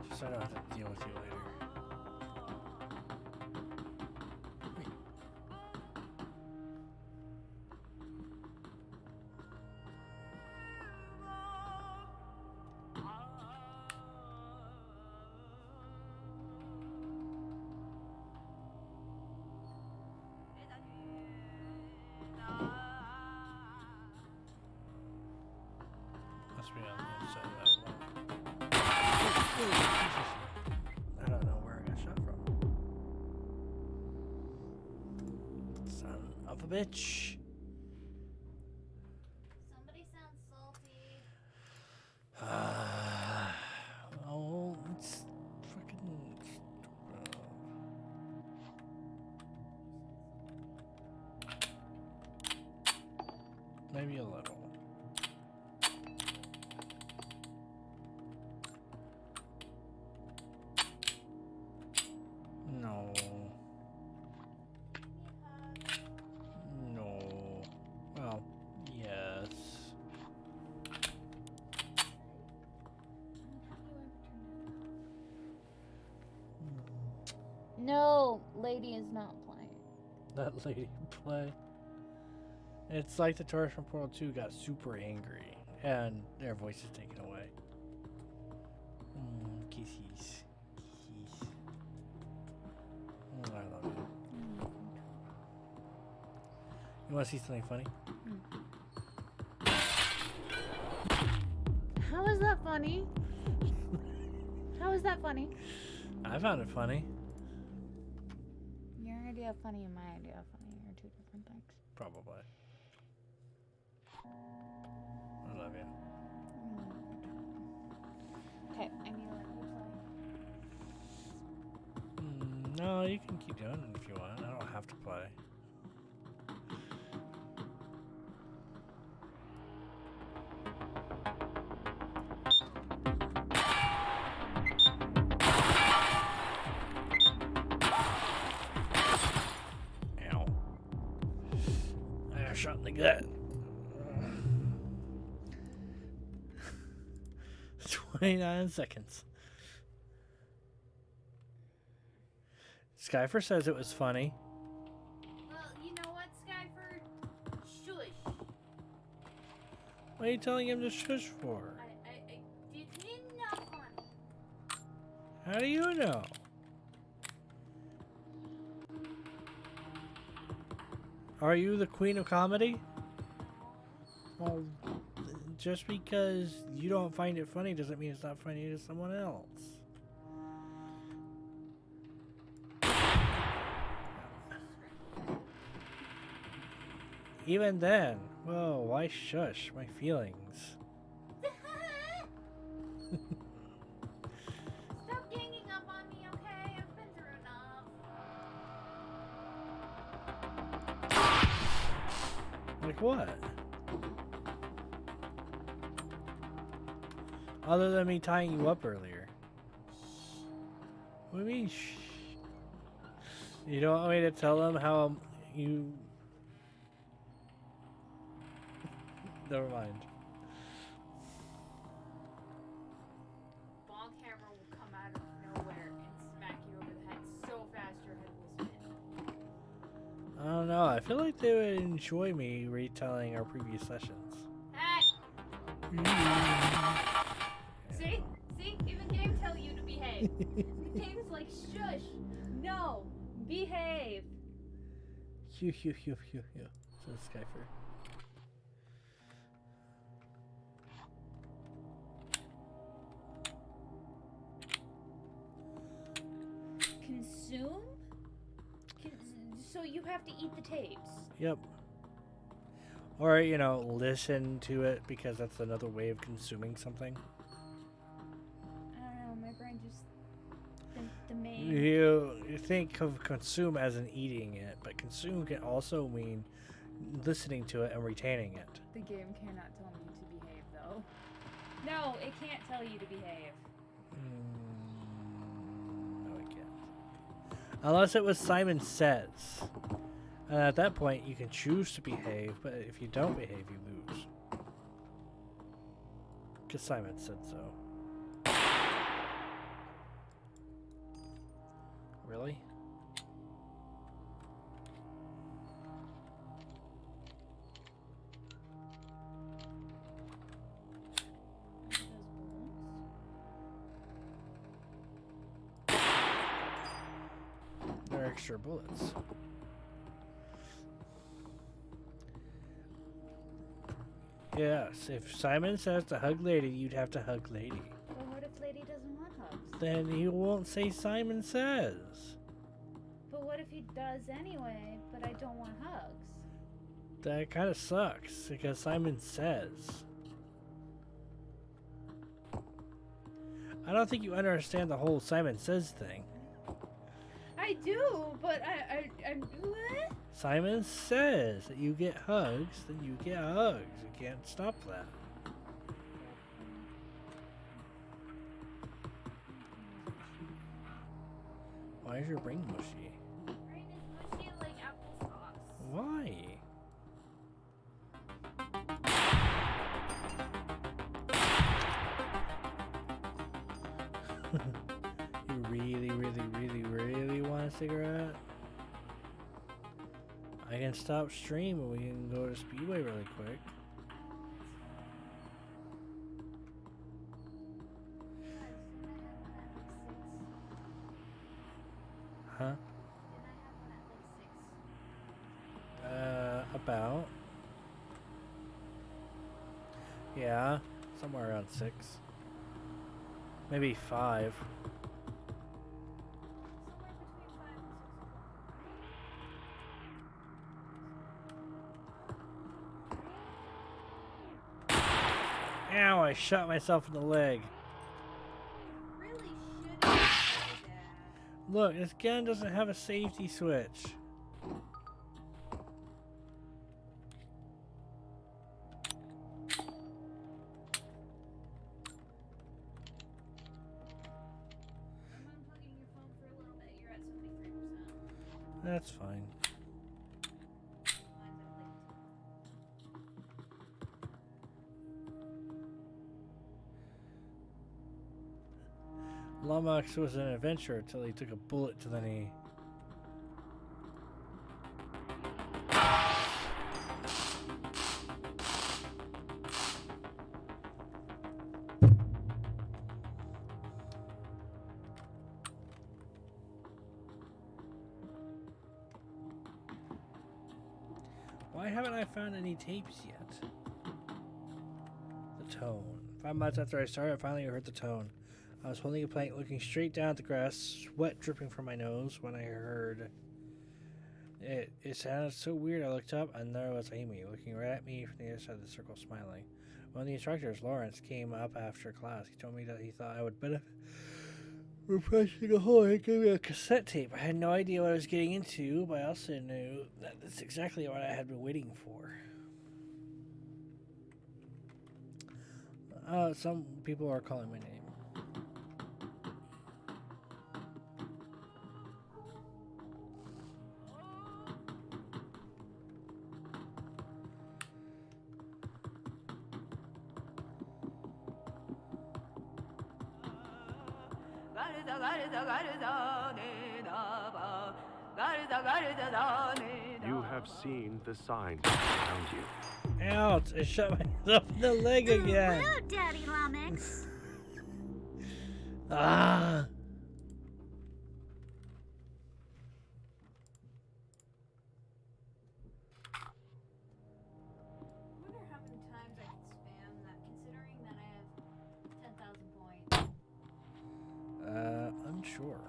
Just so I don't have to deal with you later. Wait. Must be on the other side of that wall. Oh, Jesus. I don't know where I got shot from. Son of a bitch. Somebody sounds salty. Oh, it's fucking. Maybe a little. No. No. Well, yes. No, lady is not playing. That lady play. It's like the tourists from Portal 2 got super angry and their voice is taken away. Kisses. You want to see something funny? How is that funny? How is that funny? I found it funny. Your idea of funny and my idea of funny are two different things. Probably. I love you. Okay, I need to let you play. No, you can keep doing it if you want. I don't have to play. Ow. I got shot in the gut. 29 seconds. Skyfer says it was funny. Well, you know what, Skyford? Shush. What are you telling him to shush for? I didn't know funny. How do you know? Are you the queen of comedy? Well, just because you don't find it funny doesn't mean it's not funny to someone else. Even then, whoa, why shush my feelings? Stop ganging up on me, okay? I've been through enough. Like what? Other than me tying you up earlier. What do you mean, shh? You don't want me to tell them how you... Never mind. Bonk hammer will come out of nowhere and smack you over the head so fast your head will spin. I don't know. I feel like they would enjoy me retelling our previous sessions. Hey! See? See? Even game tell you to behave. The game's like, shush. No. Behave. Hew. Says Skyfer. Consume? So you have to eat the tapes. Yep. Or, you know, listen to it because that's another way of consuming something. I don't know, my brain just... The main... You think of consume as in eating it, but consume can also mean listening to it and retaining it. The game cannot tell me to behave, though. No, it can't tell you to behave. No, it can't. Unless it was Simon Says. And at that point, you can choose to behave, but if you don't behave, you lose. Because Simon said so. Really? They're extra bullets. Yes, if Simon says to hug Lady, you'd have to hug Lady. Well, what if Lady doesn't want hugs? Then he won't say Simon Says. But what if he does anyway, but I don't want hugs? That kind of sucks, because Simon Says. I don't think you understand the whole Simon Says thing. I do, but I'm what? Simon says that you get hugs, then you get hugs. You can't stop that. Why is your brain mushy? Brain is mushy like applesauce. Why? You really want a cigarette? I can stop stream and we can go to Speedway really quick. Huh? About. Yeah, somewhere around 6. Maybe 5. Somewhere between 5 and 6 o'clock. Ow, I shot myself in the leg. Really shouldn't do that. Look, this gun doesn't have a safety switch. I'm unplugging your phone for a little bit. You're at 73%. That's fine. Mine's at like Lomax was an adventurer until he took a bullet to the knee. Why haven't I found any tapes yet? The tone. 5 months after I started, I finally heard the tone. I was holding a plank, looking straight down at the grass, sweat dripping from my nose when I heard it. It sounded so weird. I looked up, and there was Amy, looking right at me from the other side of the circle, smiling. One of the instructors, Lawrence, came up after class. He told me that he thought I would benefit from pressing a hole and gave me a cassette tape. I had no idea what I was getting into, but I also knew that that's exactly what I had been waiting for. Some people are calling my name. You have seen the signs around you. Ouch! I shot myself in the leg again. Hello, Daddy Lomax. Ah! I wonder how many times I can spam that, considering that I have 10,000 points. Unsure.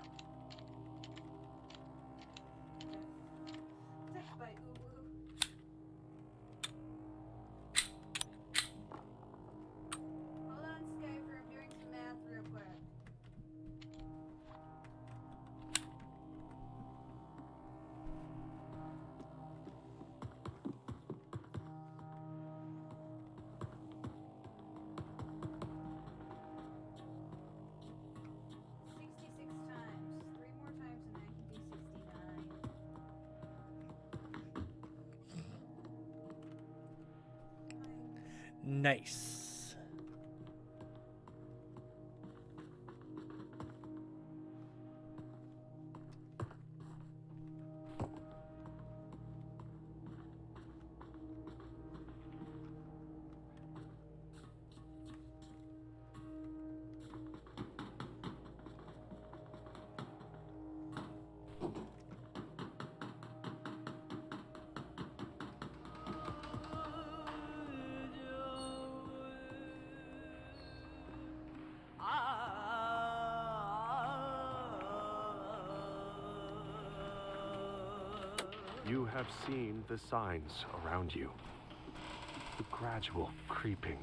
Death by Uwu. Hold on, Skyper. I'm doing some math real quick. times. 3 more times and I can do 69. Nice. You have seen the signs around you. The gradual creeping.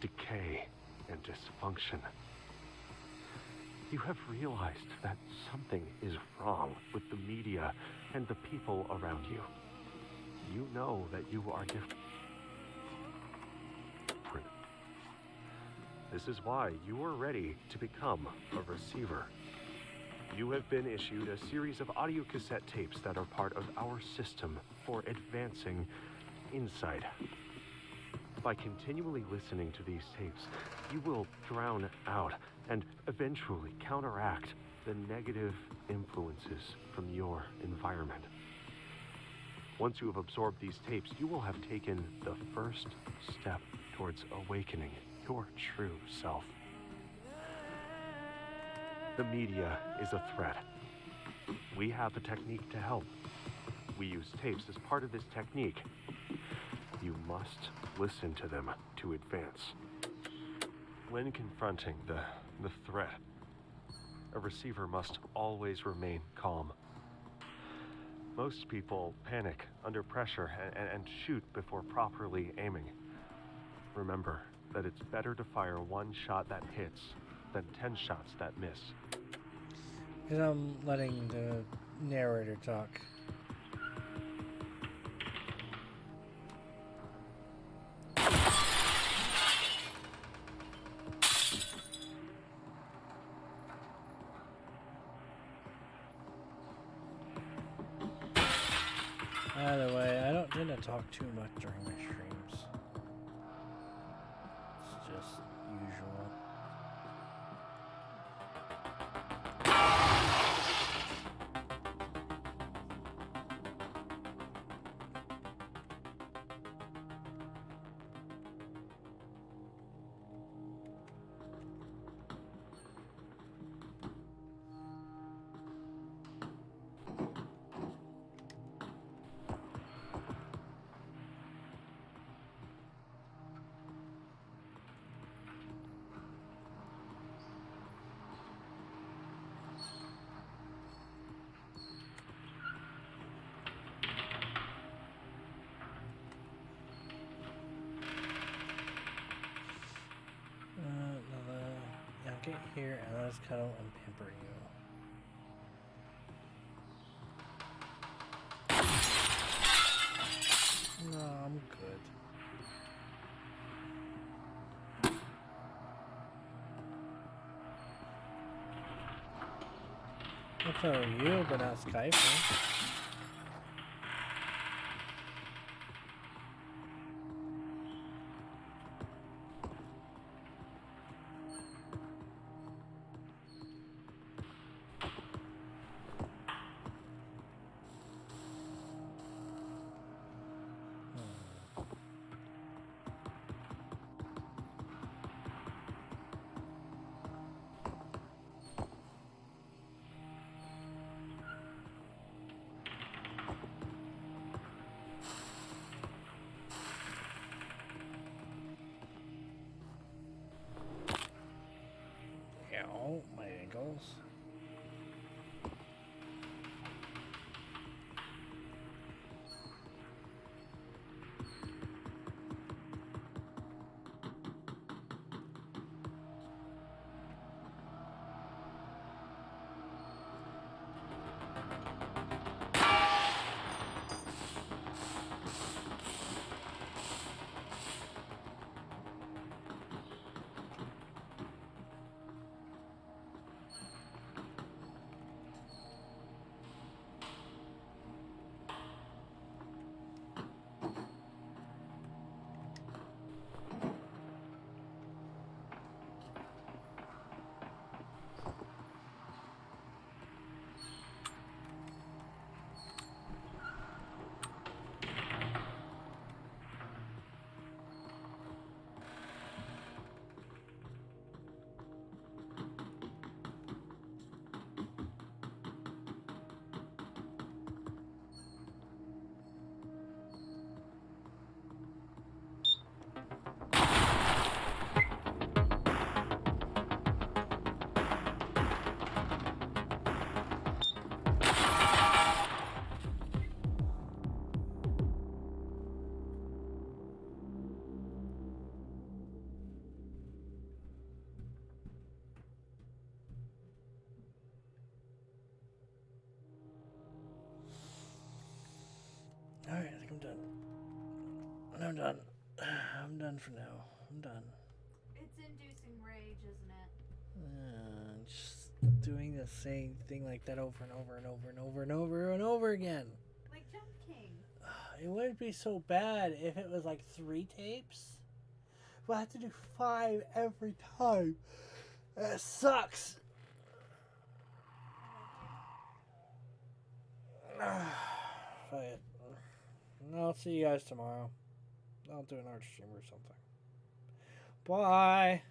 Decay and dysfunction. You have realized that something is wrong with the media and the people around you. You know that you are different. This is why you are ready to become a receiver. You have been issued a series of audio cassette tapes that are part of our system for advancing insight. By continually listening to these tapes, you will drown out and eventually counteract the negative influences from your environment. Once you have absorbed these tapes, you will have taken the first step towards awakening your true self. The media is a threat. We have a technique to help. We use tapes as part of this technique. You must listen to them to advance. When confronting the threat, a receiver must always remain calm. Most people panic under pressure and shoot before properly aiming. Remember that it's better to fire one shot that hits than 10 shots that miss. Because I'm letting the narrator talk. By the way, I don't tend to talk too much during my streams. It's just usual. Get here and let's cuddle and pamper you. No, I'm good. I'll cuddle you, but not Skyfall. Ow, my ankles. Alright, I think I'm done. I'm done. I'm done for now. I'm done. It's inducing rage, isn't it? Just doing the same thing like that over and over and over and over and over and over again. Like Jump King. It wouldn't be so bad if it was like 3 tapes. But I have to do 5 every time. That sucks. But I'll see you guys tomorrow. I'll do an art stream or something. Bye.